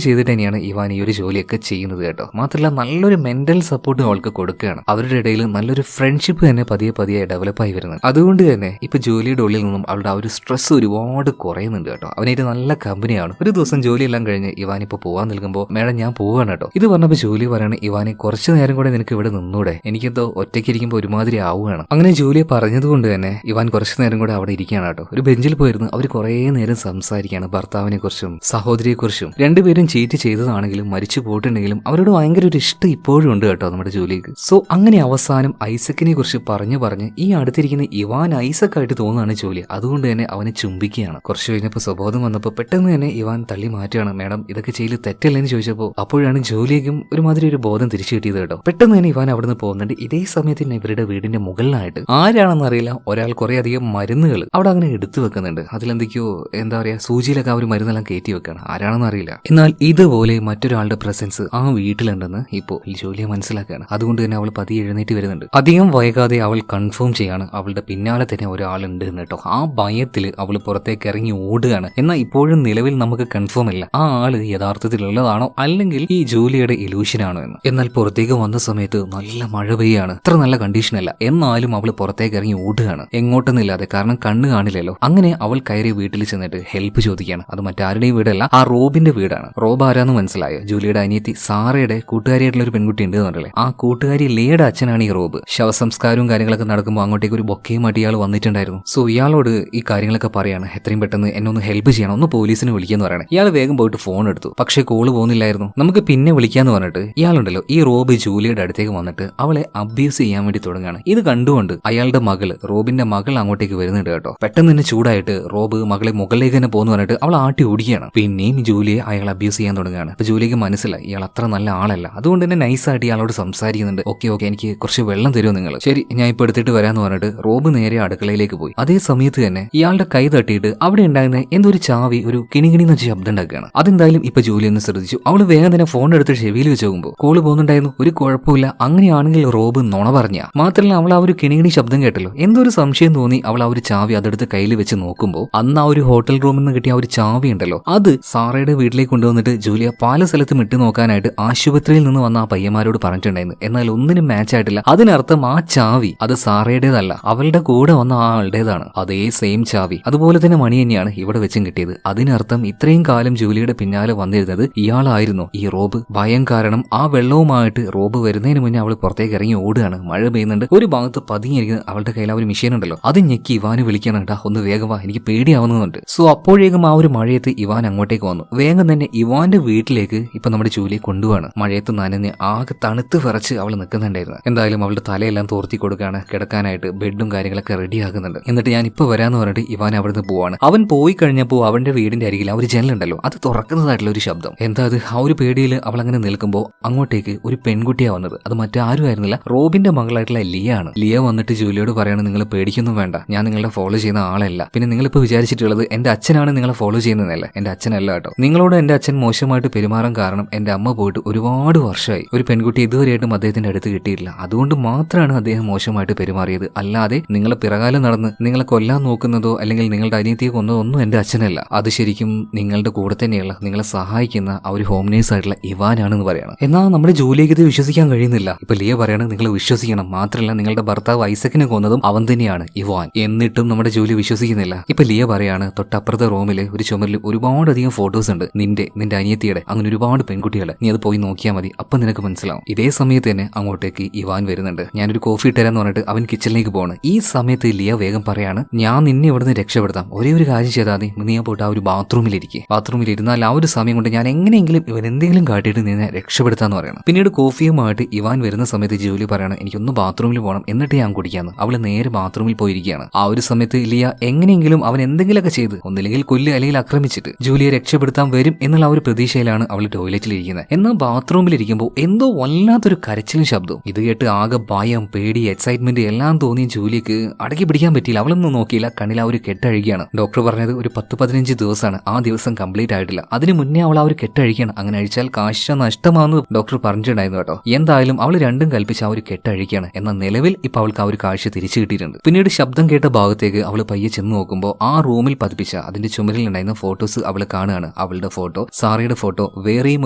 ചെയ്തിട്ട് തന്നെയാണ് ഇവാൻ ഈ ഒരു ജോലിയൊക്കെ ചെയ്യുന്നത് കേട്ടോ. മാത്രമല്ല നല്ലൊരു മെന്റൽ സപ്പോർട്ടും അവൾക്ക് കൊടുക്കുകയാണ്. അവരുടെ ഇടയിൽ നല്ലൊരു ഫ്രണ്ട്ഷിപ്പ് തന്നെ പതിയെ പതിയെ ഡെവലപ്പായി വരുന്നത്. അതുകൊണ്ട് തന്നെ ഇപ്പൊ ജോലിയുടെ ഉള്ളിൽ നിന്നും അവളുടെ ആ ഒരു സ്ട്രെസ് ഒരുപാട് കുറയുന്നുണ്ട് കേട്ടോ. അവനായിട്ട് നല്ല കമ്പനിയാണ്. ഒരു ദിവസം ജോലിയെല്ലാം കഴിഞ്ഞ് ഇവാൻ ഇപ്പൊ പോവാൻ നിൽക്കുമ്പോൾ, മേഡം ഞാൻ പോവാണ് കേട്ടോ. ഇത് പറഞ്ഞപ്പോൾ ജോലി പറയാണ്, ഇവാനെ കുറച്ചു നേരം കൂടെ നിനക്ക് ഇവിടെ നിന്നൂടെ, എനിക്കെന്തോ ഒറ്റയ്ക്ക് ഇരിക്കുമ്പോൾ ഒരുമാതിരി ആവുകയാണ്. അങ്ങനെ ജോലിയെ പറഞ്ഞതുകൊണ്ട് തന്നെ ഇവാൻ കുറച്ചു നേരം കൂടെ അവിടെ ഇരിക്കുകയാണ് കേട്ടോ. ഒരു ബെഞ്ചിൽ പോയിരുന്നു അവർ കുറേ നേരം സംസാരിക്കുകയാണ്. ഭർത്താവിനെ കുറിച്ചും സഹോദരിയെ കുറിച്ചും. രണ്ടുപേരും ചീറ്റ് ചെയ്തതാണെങ്കിലും മരിച്ചു പോയിട്ടുണ്ടെങ്കിലും അവരോട് ഭയങ്കര ഒരു ഇഷ്ടം ഇപ്പോഴും ഉണ്ട് കേട്ടോ നമ്മുടെ ജോലിക്ക്. സോ അങ്ങനെ അവസാനം ഐസക്കിനെ കുറിച്ച് പറഞ്ഞ് ഈ അടുത്തിരിക്കുന്ന ഇവാൻ ഐസക് ആയിട്ട് തോന്നുകയാണ് ജോലി. അതുകൊണ്ട് തന്നെ അവനെ ചുംബിക്കുകയാണ്. കുറച്ച് കഴിഞ്ഞപ്പോൾ സ്വബോധം വന്നപ്പോൾ പെട്ടെന്ന് തന്നെ ഇവാൻ തള്ളി മാറ്റുകയാണ്. മേഡം ഇതൊക്കെ ചെയ്യൽ തെറ്റല്ലേന്ന് ചോദിച്ചപ്പോൾ അപ്പോഴാണ് ജോലിക്കും ഒരുമാതിരി ഒരു ബോധം തിരിച്ചു കിട്ടിയത് കേട്ടോ. പെട്ടെന്ന് തന്നെ ഇവാൻ അവിടുന്ന് പോകുന്നുണ്ട്. ഇതേ സമയത്ത് തന്നെ ഇവരുടെ വീടിന്റെ മുകളിലായിട്ട് ആരാണെന്ന് അറിയില്ല ഒരാൾ കുറെ അധികം മരുന്നുകൾ അവിടെ അങ്ങനെ എടുത്തു വെക്കുന്നുണ്ട്. അതിലെന്തൊക്കെയോ എന്താ പറയാ സൂചിയിലൊക്കെ ആ ഒരു മരുന്നെല്ലാം കയറ്റി വെക്കാണ്. ആരാണെന്ന് അറിയില്ല. എന്നാൽ ഇതുപോലെ മറ്റൊരാളുടെ പ്രസൻസ് ആ വീട്ടിലുണ്ടെന്ന് ഇപ്പോൾ ജോലിയെ മനസ്സിലാക്കുകയാണ്. അതുകൊണ്ട് തന്നെ അവൾ പതിയെ എഴുന്നേറ്റ് വരുന്നുണ്ട്. അധികം വൈകാതെ അവൾ കൺഫേം ചെയ്യാണ് അവളുടെ പിന്നാലെ തന്നെ ഒരാളുണ്ട് എന്ന് കേട്ടോ. ആ ഭയത്തിൽ അവൾ പുറത്തേക്ക് ഇറങ്ങി ഓടുകയാണ്. എന്നാൽ ഇപ്പോഴും നിലവിൽ നമുക്ക് കൺഫേം ഇല്ല ആ ആള് യഥാർത്ഥത്തിലുള്ളതാണോ അല്ലെങ്കിൽ ഈ ജോലിയുടെ ഇലൂഷനാണോ എന്ന്. എന്നാൽ പുറത്തേക്ക് വന്ന സമയത്ത് നല്ല മഴ പെയ്യാണ്. അത്ര നല്ല കണ്ടീഷനല്ല. എന്നാലും അവൾ പുറത്തേക്ക് ഇറങ്ങി ഓടുകയാണ് എങ്ങോട്ടൊന്നുമില്ലാതെ, കാരണം കണ്ണ് കാണില്ലല്ലോ. അങ്ങനെ അവൾ കയറി വീട്ടിൽ ചെന്നിട്ട് ഹെൽപ്പ് ചോദിക്കുകയാണ്. അത് മറ്റാരുടെയും വീടല്ല, ആ റോബിന്റെ വീടാണ്. റോബ് ആരാന്ന് മനസ്സിലായോ? ജൂലിയുടെ അനിയത്തി സാറയുടെ കൂട്ടുകാരിയായിട്ടുള്ള ഒരു പെൺകുട്ടി ഉണ്ട് എന്നല്ലേ. ആ കൂട്ടുകാരി ലിയയുടെ അച്ഛനാണ് ഈ റോബ്. ശവസംസ്കാരവും കാര്യങ്ങളൊക്കെ നടക്കുമ്പോൾ അങ്ങോട്ടേക്ക് ഒരു ബൊക്കയുമായിട്ട് ഇയാൾ വന്നിട്ടുണ്ടായിരുന്നു. സോ ഇയാളോട് ഈ കാര്യങ്ങളൊക്കെ പറയാണ്. എത്രയും പെട്ടെന്ന് എന്നെ ഒന്ന് ഹെൽപ്പ് ചെയ്യണം, ഒന്ന് പോലീസിനെ വിളിക്കാന്ന് പറയണം. ഇയാൾ വേഗം പോയിട്ട് ഫോൺ എടുത്തു. പക്ഷേ കോള് പോകുന്നില്ലായിരുന്നു. നമുക്ക് പിന്നെ വിളിക്കാന്ന് പറഞ്ഞിട്ട് ഇയാളുണ്ടല്ലോ ഈ റോബ് ജൂലിയുടെ അടുത്തേക്ക് വന്നിട്ട് അവളെ അബ്യൂസ് ചെയ്യാൻ വേണ്ടി തുടങ്ങുകയാണ്. ഇത് കണ്ടുകൊണ്ട് അയാളുടെ മകള് റോബിന്റെ മകൾ അങ്ങോട്ടേക്ക് വരുന്നുണ്ട് കേട്ടോ. പെട്ടെന്ന് തന്നെ ചൂടായിട്ട് റോബ് മകളെ മുകളിലേക്ക് തന്നെ പോകുന്നു പറഞ്ഞിട്ട് അവൾ ആട്ടി ഓടിക്കുകയാണ്. പിന്നെയും ജൂലിയെ അയാൾ അബ്യൂസ് ചെയ്യാൻ തുടങ്ങുകയാണ്. അപ്പൊ ജൂലിക്ക് മനസ്സിലായി ഇയാൾ അത്ര നല്ല ആളല്ല. അതുകൊണ്ട് തന്നെ നൈസായിട്ട് ഇയാളോട് സംസാരിക്കുന്നുണ്ട്. ഓക്കെ എനിക്ക് കുറച്ച് വെള്ളം തരുമോ നിങ്ങൾ? ശരി ഞാൻ ഇപ്പൊ എടുത്തിട്ട് വരാന്ന് പറഞ്ഞിട്ട് റോബ് നേരെ അടുക്കളയിലേക്ക് പോയി. അതേ സമയത്ത് തന്നെ ഇയാളുടെ കൈ തട്ടിയിട്ട് അവിടെ ഉണ്ടായിരുന്ന എന്തോ ഒരു ചാവി ഒരു കിണികിണിന്ന് വെച്ച് ശബ്ദം ഉണ്ടാക്കുകയാണ്. അതെന്തായാലും ഇപ്പൊ ജൂലി ഒന്ന് ശ്രദ്ധിച്ചു. അവള് വേഗം തന്നെ ഫോൺ എടുത്ത് ചെവിയിൽ വെച്ച് നോക്കുമ്പോൾ കോള് പോകുന്നുണ്ടായിരുന്നു. ഒരു കുഴപ്പമില്ല. അങ്ങനെയാണെങ്കിൽ റോബ് നുണ പറഞ്ഞ. മാത്രമല്ല അവൾ ആ ഒരു കിണികിണി ശബ്ദം കേട്ടല്ലോ. എന്തോ ഒരു സംശയം തോന്നി അവൾ ആ ഒരു ചാവി അതെടുത്ത് കയ്യിൽ വെച്ച് നോക്കുമ്പോൾ അന്ന് ആ ഒരു ഹോട്ടൽ റൂമിൽ നിന്ന് കിട്ടിയ ആ ഒരു ചാവി ഉണ്ടല്ലോ അത് സാറയുടെ വീട്ടിലേക്ക് കൊണ്ടുവന്നിട്ട് ജൂലിയ പല സ്ഥലത്തും ഇട്ട് നോക്കാനായിട്ട് ആശുപത്രിയിൽ നിന്ന് വന്ന ആ പയ്യന്മാരോട് പറഞ്ഞിട്ടുണ്ടായിരുന്നു. എന്നാൽ ഒന്നിനും മാച്ച് ആയിട്ടില്ല. അതിനർത്ഥം ആ ചാവി അത് സാറയുടേതല്ല, അവളുടെ കൂടെ വന്ന ആ ആളുടേതാണ്. അതേ സെയിം ചാവി അതുപോലെ തന്നെ മണി തന്നെയാണ് ഇവിടെ വെച്ചും കിട്ടിയത്. അതിനർത്ഥം ഇത്രയും കാലം ജൂലിയുടെ പിന്നാലെ വന്നിരുന്നത് ഇയാളായിരുന്നു, ഈ റോബ്. ഭയം കാരണം ആ വെള്ളവുമായിട്ട് റോബ് വരുന്നതിന് മുന്നേ അവൾ പുറത്തേക്ക് ഇറങ്ങി ഓടുകയാണ്. മഴ പെയ്യുന്നുണ്ട്. ഒരു ഭാഗത്ത് പതിങ്ങിയിരിക്കുന്ന അവളുടെ കയ്യിൽ ആ ഒരു മെഷീൻ ഉണ്ടല്ലോ അത് ഞെക്കി ഇവാന് വിളിക്കണം, കേട്ടാ ഒന്ന് വേഗം വാ, എനിക്ക് പേടിയാവുന്നുണ്ട്. സോ അപ്പോഴേക്കും ആ ഒരു മഴയത്ത് ഇവാൻ അങ്ങോട്ടേക്ക് വന്നു. വേഗം തന്നെ ഇവാന്റെ വീട്ടിലേക്ക് ഇപ്പൊ നമ്മുടെ ജൂലിയെ കൊണ്ടുപോവാണ്. മഴയത്ത് നനഞ്ഞ് ആകെ തണുത്ത് വിറച്ച് അവൾ നിൽക്കുന്നുണ്ടായിരുന്നു. എന്തായാലും അവളുടെ തലയെല്ലാം തോർത്തി കൊടുക്കുകയാണ്. കിടക്കാനായിട്ട് ബെഡും കാര്യങ്ങളൊക്കെ റെഡി ആക്കുന്നുണ്ട്. എന്നിട്ട് ഞാൻ ഇപ്പൊ വരാന്ന് പറഞ്ഞിട്ട് ഇവാൻ അവിടുന്ന് പോവാണ്. അവൻ പോയി കഴിഞ്ഞപ്പോൾ അവന്റെ വീടിന്റെ അരികിൽ ആ ഒരു ജനലുണ്ടല്ലോ അത് തുറക്കുന്നതായിട്ടുള്ള ഒരു ശബ്ദം. എന്താ അത്? ആ ഒരു പേടിയിൽ അവൾ അങ്ങനെ നിൽക്കുമ്പോൾ അങ്ങോട്ടേക്ക് ഒരു പെൺകുട്ടിയാ വന്നത്. അത് മറ്റാരും ആയിരുന്നില്ല, റോബിന്റെ മകളായിട്ടുള്ള ലിയ ആണ്. ലിയ വന്നിട്ട് ജൂലിയോട് പറയാണ്, നിങ്ങൾ പേടിക്കൊന്നും വേണ്ട, ഞാൻ നിങ്ങളെ ഫോളോ ചെയ്യുന്ന ആളല്ല. പിന്നെ നിങ്ങളിപ്പോ വിചാരിച്ചിട്ടുള്ളത് എന്റെ അച്ഛനാണ് നിങ്ങളെ ഫോളോ ചെയ്യുന്നതല്ല. എന്റെ അച്ഛനല്ല കേട്ടോ. നിങ്ങളോട് എന്റെ അച്ഛൻ മോശമായിട്ട് പെരുമാറാൻ കാരണം എന്റെ അമ്മ പോയിട്ട് ഒരുപാട് വർഷമായി. ഒരു പെൺകുട്ടി ഇതുവരെയായിട്ടും അദ്ദേഹത്തിന്റെ അടുത്ത് കിട്ടിയിട്ടില്ല. അതുകൊണ്ട് മാത്രമാണ് അദ്ദേഹം മോശമായിട്ട് പെരുമാറിയത്. അല്ലാതെ നിങ്ങളെ പിറകാലം നടന്ന് നിങ്ങളെ കൊല്ലാൻ നോക്കുന്നതോ അല്ലെങ്കിൽ നിങ്ങളുടെ അനിയത്തിയെ കൊന്നതോ ഒന്നും എന്റെ അച്ഛനല്ല. അത് ശരിക്കും നിങ്ങളുടെ കൂടെ തന്നെയുള്ള നിങ്ങളെ സഹായിക്കുന്ന ആ ഒരു ഹോം നേഴ്സ് ആയിട്ടുള്ള ഇവാനാണെന്ന് പറയണം. എന്നാൽ നമ്മുടെ ജോലിക്ക് ഇത് വിശ്വസിക്കാൻ കഴിയുന്നില്ല. ഇപ്പൊ ലിയ പറയാണ്, നിങ്ങൾ വിശ്വസിക്കണം, മാത്രമല്ല നിങ്ങളുടെ ഭർത്താവ് ഐസക്കിനെ കൊന്നതും അവൻ തന്നെയാണ് ഇവാൻ. എന്നിട്ടും നമ്മുടെ ജൂലി വിശ്വസിക്കുന്നില്ല. ഇപ്പൊ ലിയ പറയാണ് തൊട്ടപ്പുറത്തെ റൂമില് ഒരു ചുമരിൽ ഒരുപാടധികം ഫോട്ടോസ് ഉണ്ട്, നിന്റെ അനിയത്തിയുടെ, അങ്ങനെ ഒരുപാട് പെൺകുട്ടികളെ. നീ അത് പോയി നോക്കിയാൽ മതി, അപ്പൊ നിനക്ക് മനസ്സിലാവും. ഇതേ സമയത്ത് തന്നെ അങ്ങോട്ടേക്ക് ഇവാൻ വരുന്നുണ്ട്. ഞാനൊരു കോഫി ഇട്ടരാന്ന് പറഞ്ഞിട്ട് അവൻ കിച്ചണിലേക്ക് പോവാണ്. ഈ സമയത്ത് ലിയ വേഗം പറയാണ്, ഞാൻ നിന്നെ ഇവിടുന്ന് രക്ഷപ്പെടുത്താം, ഒരേ ഒരു കാര്യം ചെയ്താൽ മതി, നീ പോയിട്ട് ആ ഒരു ബാത്റൂമിലിരുന്നാൽ ആ ഒരു സമയം കൊണ്ട് ഞാൻ എങ്ങനെയെങ്കിലും ഇവൻ എന്തെങ്കിലും കാട്ടിയിട്ട് നിന്നെ രക്ഷപ്പെടുത്താന്ന് പറയണം. പിന്നീട് കോഫിയുമായിട്ട് ഇവാൻ വരുന്ന സമയത്ത് ജൂലി പറയണം, എനിക്കൊന്ന് ബാത്റൂമിൽ പോകണം, എന്നിട്ട് ഞാൻ കുടിക്കാന്ന്. അവള് നേരെ ബാത്റൂമിൽ പോയിരിക്കുകയാണ്. ആ ഒരു സമയത്ത് ലിയ എങ്ങനെയെങ്കിലും അവൻ എന്തെങ്കിലുമൊക്കെ ചെയ്ത് ഒന്നില്ലെങ്കിൽ കൊല്ല് അല്ലെങ്കിൽ ആക്രമിച്ചിട്ട് ജൂലിയെ രക്ഷപ്പെടുത്താൻ വരും എന്നുള്ള ആ ഒരു പ്രതീക്ഷയിലാണ് അവൾ ടോയ്ലറ്റിലിരിക്കുന്നത്. എന്നാൽ ബാത്റൂമിലിരിക്കുമ്പോൾ എന്തോ വല്ലാത്തൊരു കരച്ചിലും ശബ്ദവും. ഇത് കേട്ട് ആകെ ഭയം, പേടി, എക്സൈറ്റ്മെന്റ് എല്ലാം തോന്നിയ ജൂലിക്ക് അടക്കി പിടിക്കാൻ പറ്റിയില്ല. അവളൊന്നും നോക്കിയില്ല, കണ്ണിൽ ആ ഒരു കെട്ടഴിക്കുകയാണ്. ഡോക്ടർ പറഞ്ഞത് ഒരു 10-15 ദിവസമാണ്, ആ ദിവസം കംപ്ലീറ്റ് ആയിട്ടില്ല, അതിന് മുന്നേ അവൾ ആ ഒരു കെട്ടഴിക്കുകയാണ്. അങ്ങനെ അഴിച്ചാൽ കാശ് നഷ്ടമാണെന്ന് ഡോക്ടർ പറഞ്ഞിട്ടുണ്ടായിരുന്നു കേട്ടോ. എന്തായാലും അവൾ രണ്ടും കൽപ്പിച്ച് ആ ഒരു കെട്ടഴിക്കുകയാണ്. എന്നാൽ നിലവിൽ ഇപ്പൊ അവൾക്ക് ആ ഒരു കാഴ്ച തിരിച്ചു കിട്ടിയിട്ടുണ്ട്. പിന്നീട് ശബ്ദം കേട്ട ഭാഗത്തേക്ക് അവൾ പയ്യെ ചെന്ന് നോക്കുമ്പോൾ ആ റൂമിൽ പതിപ്പിച്ച അതിന്റെ ചുമരിൽ ഉണ്ടായിരുന്ന ഫോട്ടോസ് അവൾ കാണുകയാണ്. അവളുടെ ഫോട്ടോ, സാറയുടെ ഫോട്ടോ, വേറെയും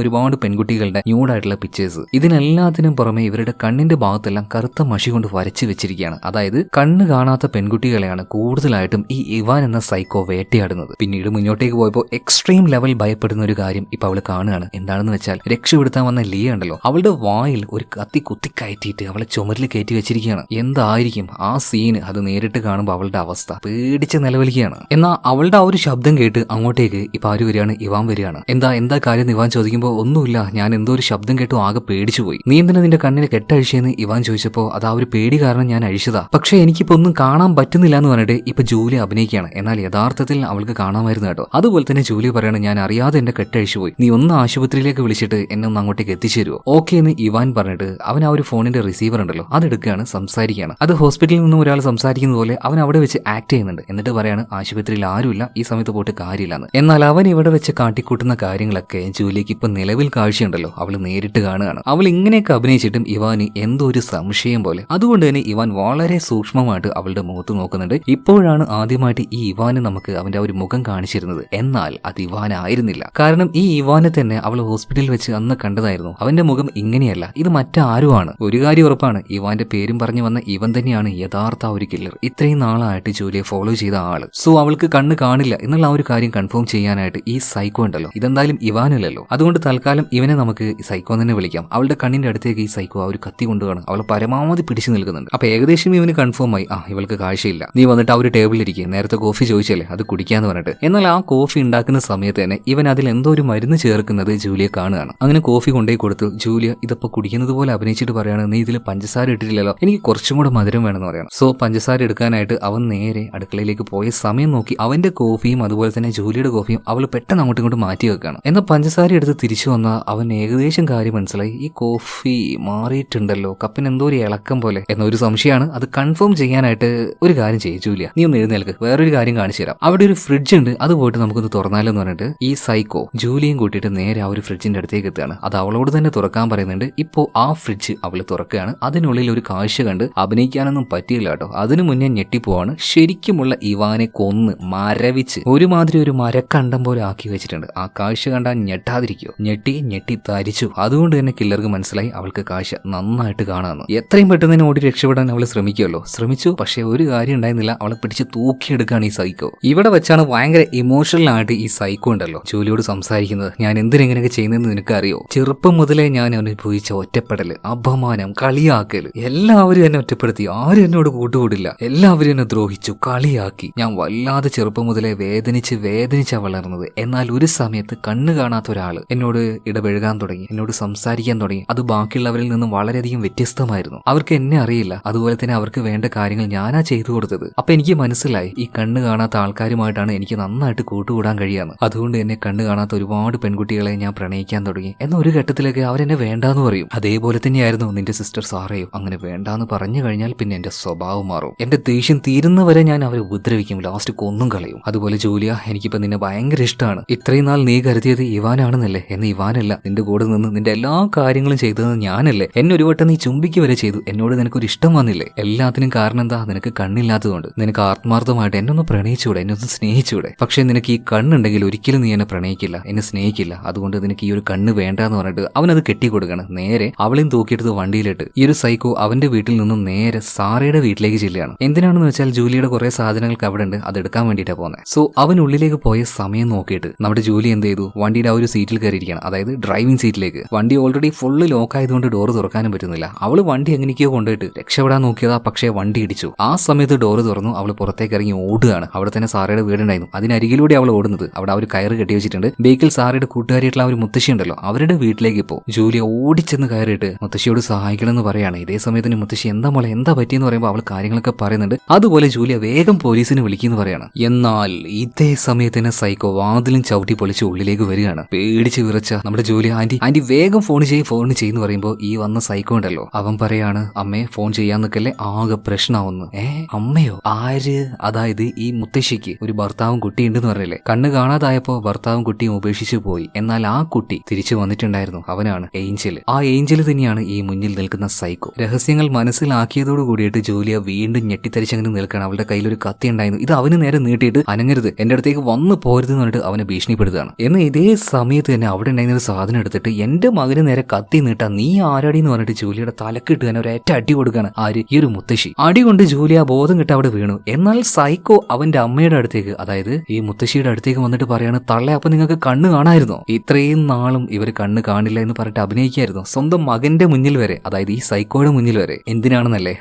ഒരുപാട് പെൺകുട്ടികളുടെ ന്യൂഡായിട്ടുള്ള പിക്ചേഴ്സ്. ഇതിനെല്ലാത്തിനും പുറമെ ഇവരുടെ കണ്ണിന്റെ ഭാഗത്തെല്ലാം കറുത്ത മഷി കൊണ്ട് വരച്ചു വെച്ചിരിക്കുകയാണ്. അതായത് കണ്ണ് കാണാത്ത പെൺകുട്ടികളെയാണ് കൂടുതലായിട്ടും ഈ ഇവാൻ എന്ന സൈക്കോ വേട്ടയാടുന്നത്. പിന്നീട് മുന്നോട്ടേക്ക് പോയപ്പോൾ എക്സ്ട്രീം ലെവൽ ഭയപ്പെടുന്ന ഒരു കാര്യം ഇപ്പൊ അവൾ കാണുകയാണ്. എന്താണെന്ന് വെച്ചാൽ രക്ഷപ്പെടുത്താൻ വന്ന ലിയ ഉണ്ടല്ലോ, അവളുടെ വായിൽ ഒരു കത്തി കുത്തിക്കയറ്റിയിട്ട് അവളെ ചുമരിൽ കയറ്റി വെച്ചിരിക്കുകയാണ്. എന്തായിരിക്കും ആ സീന്? അത് നേരിട്ട് കാണുമ്പോൾ അവളുടെ അവസ്ഥ പേടിച്ച് നിലവിളിക്കുകയാണ്. എന്നാൽ അവളുടെ ആ ഒരു ശബ്ദം കേട്ട് അങ്ങോട്ടേക്ക് ഇപ്പൊ ആര് വരികയാണ്? ഇവാൻ വരികയാണ്. എന്താ കാര്യം ഇവാൻ ചോദിക്കുമ്പോൾ ഒന്നുമില്ല, ഞാൻ എന്തോ ഒരു ശബ്ദം കേട്ടു ആകെ പേടിച്ചു പോയി. നീ എന്തിനാ നിന്റെ കണ്ണിന് കെട്ടഴിച്ചെന്ന് ഇവാൻ ചോദിച്ചപ്പോൾ അത് ആ ഒരു പേടി കാരണം ഞാൻ അഴിച്ചതാ, പക്ഷെ എനിക്കിപ്പോ ഒന്നും കാണാൻ പറ്റുന്നില്ല എന്ന് പറഞ്ഞിട്ട് ഇപ്പൊ ജൂലി അഭിനയിക്കുകയാണ്. എന്നാൽ യഥാർത്ഥത്തിൽ അവൾക്ക് കാണാമായിരുന്നു കേട്ടോ. അതുപോലെ തന്നെ ജൂലി പറയാണ്, ഞാൻ അറിയാതെ എന്റെ കെട്ടഴിച്ചു പോയി, നീ ഒന്ന് ആശുപത്രിയിലേക്ക് വിളിച്ചിട്ട് എന്നെ ഒന്ന് അങ്ങോട്ടേക്ക് എത്തിച്ചേരുവോ? ഓക്കെ എന്ന് ഇവാൻ പറഞ്ഞിട്ട് അവൻ ആ ഒരു ഫോണിന്റെ റിസീവർ ഉണ്ടല്ലോ അതെടുക്കുകയാണ്, സംസാരിക്കുകയാണ്. അത് ഹോസ്പിറ്റലിൽ നിന്നും ഒരാൾ സംസാരിക്കുന്ന പോലെ അവൻ അവിടെ വെച്ച് ആക്ട് ചെയ്യുന്നുണ്ട്. എന്നിട്ട് പറയാണ്, ആശുപത്രിയിൽ ആരുമില്ല, ഈ സമയത്ത് പോയിട്ട് കാര്യമില്ലെന്ന്. എന്നാൽ അവൻ ഇവിടെ വെച്ച് കാട്ടിക്കൂട്ടുന്ന കാര്യങ്ങളൊക്കെ ജൂലിക്ക് ഇപ്പൊ നിലവിൽ കാഴ്ചയുണ്ടല്ലോ അവൾ നേരിട്ട് കാണുകയാണ്. അവൾ ഇങ്ങനെയൊക്കെ അഭിനയിച്ചിട്ടും ഇവാന് എന്തോ ഒരു സംശയം പോലെ. അതുകൊണ്ട് തന്നെ ഇവാൻ വളരെ സൂക്ഷ്മമായിട്ട് അവളുടെ മുഖത്ത് നോക്കുന്നുണ്ട്. ഇപ്പോഴാണ് ആദ്യമായിട്ട് ഈ ഇവാന് നമുക്ക് അവന്റെ ആ ഒരു മുഖം കാണിച്ചിരുന്നത്. എന്നാൽ അത് ഇവാനായിരുന്നില്ല. കാരണം ഈ ഇവാനെ തന്നെ അവൾ ഹോസ്പിറ്റലിൽ വെച്ച് അന്ന് കണ്ടതായിരുന്നു. അവന്റെ മുഖം ഇങ്ങനെയല്ല, ഇത് മറ്റാരുമാണ്. ഒരു കാര്യം ഉറപ്പാണ്, ഇവാന്റെ പേരും പറഞ്ഞു വന്ന ഇവൻ തന്നെയാണ് യഥാർത്ഥ ഒരു കില്ലർ, ഇത്രയും നാളായിട്ട് ജൂലിയെ ഫോളോ ചെയ്ത ആള്. സോ അവൾക്ക് കണ്ണ് കാണില്ല എന്നുള്ള ആ ഒരു കാര്യം കൺഫേം ചെയ്യാനായിട്ട് ഈ സൈക്കോ ഉണ്ടല്ലോ, ഇതെന്തായാലും ഇവാനല്ലല്ലോ, അതുകൊണ്ട് തൽക്കാലം ഇവനെ നമുക്ക് സൈക്കോ തന്നെ വിളിക്കാം. അവളുടെ കണ്ണിന്റെ അടുത്തേക്ക് ഈ സൈക്കോ ആ ഒരു കത്തി കൊണ്ടുപോകണം, അവളെ പരമാവധി പിടിച്ചു നിൽക്കുന്നുണ്ട്. അപ്പൊ ഏകദേശം ഇവന് കൺഫേം ആയി, ഇവൾക്ക് കാഴ്ചയില്ല, നീ വന്നിട്ട് ആ ഒരു ടേബിളിലിരിക്കുക, നേരത്തെ കോഫി ചോദിച്ചല്ലേ അത് കുടിക്കാന്ന് പറഞ്ഞിട്ട്. എന്നാൽ ആ കോഫി ഉണ്ടാക്കുന്ന സമയത്ത് തന്നെ ഇവൻ അതിൽ എന്തോ ഒരു മരുന്ന് ചേർക്കുന്നത് ജൂലിയെ കാണുകയാണ്. അങ്ങനെ കോഫി കൊണ്ടേ കൊടുത്തു. ജൂലിയ ഇതിപ്പോ കുടിക്കുന്നത് പോലെ അഭിനയിച്ചിട്ട് പറയാണ്, നീ ഇതിൽ പഞ്ചസാര ഇട്ടിട്ടില്ലല്ലോ, എനിക്ക് കുറച്ചും കൂടെ മധുരം വേണമെന്ന് പറയണം. സോ പഞ്ചസാര എടുക്കാനായിട്ട് അവൻ നേരെ അടുക്കളയിലേക്ക് പോയ സമയം നോക്കി അവന്റെ കോഫിയും അതുപോലെ തന്നെ ജൂലിയുടെ കോഫിയും അവൾ പെട്ടെന്ന് അങ്ങോട്ടും ഇങ്ങോട്ട് മാറ്റി വെക്കുകയാണ്. എന്നാൽ പഞ്ചസാര എടുത്ത് തിരിച്ചു വന്ന അവൻ ഏകദേശം കാര്യം മനസ്സിലായി, ഈ കോഫി മാറിയിട്ടുണ്ടല്ലോ, കപ്പിന് എന്തോ ഒരു ഇളക്കം പോലെ എന്നൊരു സംശയമാണ്. അത് കൺഫേം ചെയ്യാനായിട്ട് ഒരു കാര്യം ചെയ്യും ജൂലിയ, നീ ഒന്ന് എഴുന്നേൽക്ക്, വേറൊരു കാര്യം കാണിച്ചു തരാം. അവിടെ ഒരു ഫ്രിഡ്ജ് ഉണ്ട്, അത് പോയിട്ട് നമുക്കൊന്ന് തുറന്നാലോ എന്ന് പറഞ്ഞിട്ട് ഈ സൈക്കോ ജൂലിയും കൂട്ടിയിട്ട് നേരെ ആ ഒരു ഫ്രിഡ്ജിന്റെ അടുത്തേക്ക് എത്തുകയാണ്. അത് അവളോട് തന്നെ തുറക്കാൻ പറയുന്നുണ്ട്. ഇപ്പോ ആ ഫ്രിഡ്ജ് അവള് തുറക്കുകയാണ്. അതിനുള്ളിൽ ഒരു കാഴ്ച കണ്ട് അഭിനയിക്കാനൊന്നും പറ്റിയില്ല കേട്ടോ. അതിനു മുന്നേ ഞെട്ടിപ്പോവാണ്. ശരിക്കുമുള്ള ഇവാനെ കൊന്ന് മരവിച്ച് ഒരുമാതിരി ഒരു മരക്കണ്ടം പോലെ ആക്കി വെച്ചിട്ടുണ്ട്. ആ കാഴ്ച കണ്ടാൽ ഞെട്ടാതിരിക്കോ? ഞെട്ടി തരിച്ചു. അതുകൊണ്ട് തന്നെ കില്ലർക്ക് മനസ്സിലായി അവൾക്ക് കാഴ്ച നന്നായിട്ട് കാണാമെന്ന്. എത്രയും പെട്ടെന്ന് തന്നെ ഓടി രക്ഷപ്പെടാൻ അവൾ ശ്രമിച്ചു. പക്ഷെ ഒരു കാര്യം ഉണ്ടായിരുന്നില്ല, അവളെ പിടിച്ച് തൂക്കിയെടുക്കുകയാണ് ഈ സൈക്കോ. ഇവിടെ വെച്ചാണ് ഭയങ്കര ഇമോഷണൽ ആയിട്ട് ഈ സൈക്കോ ഉണ്ടല്ലോ ജൂലിയോട് സംസാരിക്കുന്നത്. ഞാൻ എന്തിനെങ്ങനെയൊക്കെ ചെയ്യുന്നതെന്ന് നിനക്കറിയോ? ചെറുപ്പം മുതലേ ഞാൻ അനുഭവിച്ച ഒറ്റപ്പെടല്, അപമാനം, കളിയാക്കല്, എല്ലാവരും എന്നെ ഒറ്റപ്പെടുത്തി, ആരും എന്നോട് കൂട്ടുകൂടില്ല, എല്ലാവരും എന്നെ ദ്രോഹിച്ചു, കളിയാക്കി. ഞാൻ വല്ലാതെ ചെറുപ്പം മുതലേ വേദനിച്ചാ വളർന്നത്. എന്നാൽ ഒരു സമയത്ത് കണ്ണ് കാണാത്ത ഒരാള് എന്നോട് ഇടപഴകാൻ തുടങ്ങി, എന്നോട് സംസാരിക്കാൻ തുടങ്ങി. അത് ബാക്കിയുള്ളവരിൽ നിന്നും വളരെയധികം വ്യത്യസ്തമായിരുന്നു. അവർക്ക് എന്നെ അറിയില്ല, അതുപോലെ തന്നെ അവർക്ക് വേണ്ട കാര്യങ്ങൾ ഞാനാ ചെയ്തു കൊടുത്തത്. അപ്പൊ എനിക്ക് മനസ്സിലായി, ഈ കണ്ണ് കാണാത്ത ആൾക്കാരുമായിട്ടാണ് എനിക്ക് നന്നായിട്ട് കൂട്ടുകൂടാൻ കഴിയാന്ന്. അതുകൊണ്ട് എന്നെ കണ്ണ് കാണാത്ത ഒരുപാട് പെൺകുട്ടികളെ ഞാൻ പ്രണയിക്കാൻ തുടങ്ങി. എന്ന ഒരു ഘട്ടത്തിലേക്ക് അവരെന്നെ വേണ്ടാന്ന് പറയും. അതേപോലെ തന്നെയായിരുന്നു നിന്റെ സിസ്റ്റർ സാറയും. അങ്ങനെ വേണ്ടാന്ന് പറഞ്ഞു കഴിഞ്ഞാൽ പിന്നെ എന്റെ സ്വഭാവം മാറും. എന്റെ ദേഷ്യം തീരുന്നവരെ ഞാൻ അവരെ ഉപദ്രവിക്കും, ലാസ്റ്റ് കൊന്നും കളയും. അതുപോലെ ജൂലിയ, എനിക്കിപ്പോ നിന്നെ ഭയങ്കര ഇഷ്ടമാണ്. ഇത്രയും നാൾ നീ കരുതിയത് ഇവാനാണെന്നല്ലേ? എന്ന് ഇവാനല്ല, നിന്റെ കൂടെ നിന്ന് നിന്റെ എല്ലാ കാര്യങ്ങളും ചെയ്തത് ഞാനല്ലേ? എന്നെ ഒരു വട്ടം നീ ചുംബിക്ക് വരെ ചെയ്തു. എന്നോട് നിനക്കൊരു ഇഷ്ടം വന്നില്ലേ? എല്ലാത്തിനും കാരണം എന്താ? നിനക്ക് കണ്ണില്ലാത്തതുകൊണ്ട്. നിനക്ക് ആത്മാർത്ഥമായിട്ട് എന്നെ ഒന്ന് പ്രണയിച്ചൂടെ, എന്നെ ഒന്ന് സ്നേഹിച്ചൂടെ? പക്ഷെ നിനക്ക് ഈ കണ്ണുണ്ടെങ്കിൽ ഒരിക്കലും നീ എന്നെ പ്രണയിക്കില്ല, എന്നെ സ്നേഹിക്കില്ല. അതുകൊണ്ട് നിനക്ക് ഈ ഒരു കണ്ണ് വേണ്ടാന്ന് പറഞ്ഞിട്ട് അവനത് കെട്ടിക്കൊടുക്കണം. നേരെ അവളെയും തൂക്കിയെടുത്ത് വണ്ടിയിലിട്ട് ഈ ഒരു സൈക്കോ അവന്റെ വീട്ടിൽ വീട്ടിൽ നിന്നും നേരെ സാറയുടെ വീട്ടിലേക്ക് ചെല്ലുകയാണ്. എന്തിനാണെന്ന് വെച്ചാൽ ജൂലിയുടെ കുറെ സാധനങ്ങൾക്ക് അവിടെ ഉണ്ട്, അത് എടുക്കാൻ വേണ്ടിയിട്ടാണ് പോകുന്നത്. സോ അവൻ ഉള്ളിലേക്ക് പോയ സമയം നോക്കിയിട്ട് നമ്മുടെ ജൂലി എന്ത് ചെയ്തു, വണ്ടിയുടെ ആ ഒരു സീറ്റിൽ കയറിയിരിക്കുകയാണ്, അതായത് ഡ്രൈവിംഗ് സീറ്റിലേക്ക്. വണ്ടി ഓൾറെഡി ഫുള്ള് ലോക്ക് ആയതുകൊണ്ട് ഡോറ് തുറക്കാനും പറ്റുന്നില്ല. അവള് വണ്ടി എങ്ങനെയൊക്കെയോ കൊണ്ടുപോയിട്ട് രക്ഷപ്പെടാൻ നോക്കിയതാ, പക്ഷേ വണ്ടി ഇടിച്ചു. ആ സമയത്ത് ഡോറ് തുറന്നു, അവൾ പുറത്തേക്ക് ഇറങ്ങി ഓടുകയാണ്. അവിടെ തന്നെ സാറയുടെ വീടുണ്ടായിരുന്നു, അതിനരികിലൂടെ അവൾ ഓടുന്നത്. അവിടെ ആ ഒരു കയറ് കെട്ടി വെച്ചിട്ടുണ്ട്. ബേക്കിൽ സാറയുടെ കൂട്ടുകാരിയായിട്ടുള്ള ആ ഒരു മുത്തശ്ശി ഉണ്ടല്ലോ, അവരുടെ വീട്ടിലേക്ക് ഇപ്പോൾ ജൂലിയ ഓടിച്ചെന്ന് കയറിയിട്ട് മുത്തശ്ശിയോട് സഹായിക്കണം എന്ന് പറയാണ്. ഇതേ സമയത്തിന് മുത്തശ്ശി എന്താ മോളെ എന്താ പറ്റിയെന്ന് പറയുമ്പോൾ അവൾ കാര്യങ്ങളൊക്കെ പറയുന്നുണ്ട്. അതുപോലെ ജൂലിയ വേഗം പോലീസിനെ വിളിക്കുന്നു പറയാണ്. എന്നാൽ ഇതേ സമയത്തിന് സൈക്കോ വാതിലും ചവിട്ടി പൊളിച്ച് ഉള്ളിലേക്ക് വരികയാണ്. പേടിച്ച് വിറച്ച നമ്മുടെ ജൂലിയ ആന്റി വേഗം ഫോൺ ചെയ്യുന്നു പറയുമ്പോൾ ഈ വന്ന സൈക്കോ ഉണ്ടല്ലോ, അവൻ പറയാണ് അമ്മേ ഫോൺ ചെയ്യാൻ നിൽക്കല്ലേ, ആകെ പ്രശ്നമാവുന്നു. അമ്മയോ? ആര്? അതായത് ഈ മുത്തശ്ശിക്ക് ഒരു ഭർത്താവും കുട്ടിയുണ്ടെന്ന് പറഞ്ഞില്ലേ, കണ്ണ് കാണാതായപ്പോ ഭർത്താവും കുട്ടിയും ഉപേക്ഷിച്ചു പോയി. എന്നാൽ ആ കുട്ടി തിരിച്ചു വന്നിട്ടുണ്ടായിരുന്നു, അവനാണ് ഏഞ്ചൽ. ആ ഏഞ്ചൽ തന്നെയാണ് ഈ മുന്നിൽ നിൽക്കുന്ന സൈക്കോ. രഹസ്യങ്ങൾ മനസ്സിലാക്കിയതോട് കൂടിയിട്ട് ജൂലിയ വീണ്ടും ഞെട്ടിത്തരിച്ചങ്ങനെ നിൽക്കണം. അവളുടെ കയ്യിൽ ഒരു കത്തി ഉണ്ടായിരുന്നു, ഇത് അവന് നേരെ നീട്ടിയിട്ട് അനങ്ങരുത്, എന്റെ അടുത്തേക്ക് വന്നു പോരുതെന്ന് പറഞ്ഞിട്ട് അവനെ ഭീഷണിപ്പെടുത്തുകയാണ്. എന്ന് ഇതേ സമയത്ത് തന്നെ അവിടെ ഉണ്ടായിരുന്ന ഒരു സാധനം എടുത്തിട്ട് എന്റെ മകന് നേരെ കത്തി നീട്ടാ, നീ ആരാടി എന്ന് പറഞ്ഞിട്ട് ജൂലിയുടെ തലക്കിട്ട് തന്നെ ഒരേറ്റ അടി കൊടുക്കുകയാണ്. ആര്? ഈ ഒരു മുത്തശ്ശി. അടി കൊണ്ട് ജൂലിയ ബോധം കിട്ട അവിടെ വീണു. എന്നാൽ സൈക്കോ അവന്റെ അമ്മയുടെ അടുത്തേക്ക്, അതായത് ഈ മുത്തശ്ശിയുടെ അടുത്തേക്ക് വന്നിട്ട് പറയാണ്, തള്ളെ അപ്പൊ നിങ്ങൾക്ക് കണ്ണ് കാണായിരുന്നോ? ഇത്രയും നാളും ഇവർ കണ്ണ് കാണില്ല എന്ന് പറഞ്ഞിട്ട് അഭിനയിക്കായിരുന്നു സ്വന്തം മകന്റെ മുന്നിൽ വരെ, അതായത് ഈ സൈക്കോയുടെ മുന്നിൽ വരെ. എന്തിനാണെന്നല്ലേ,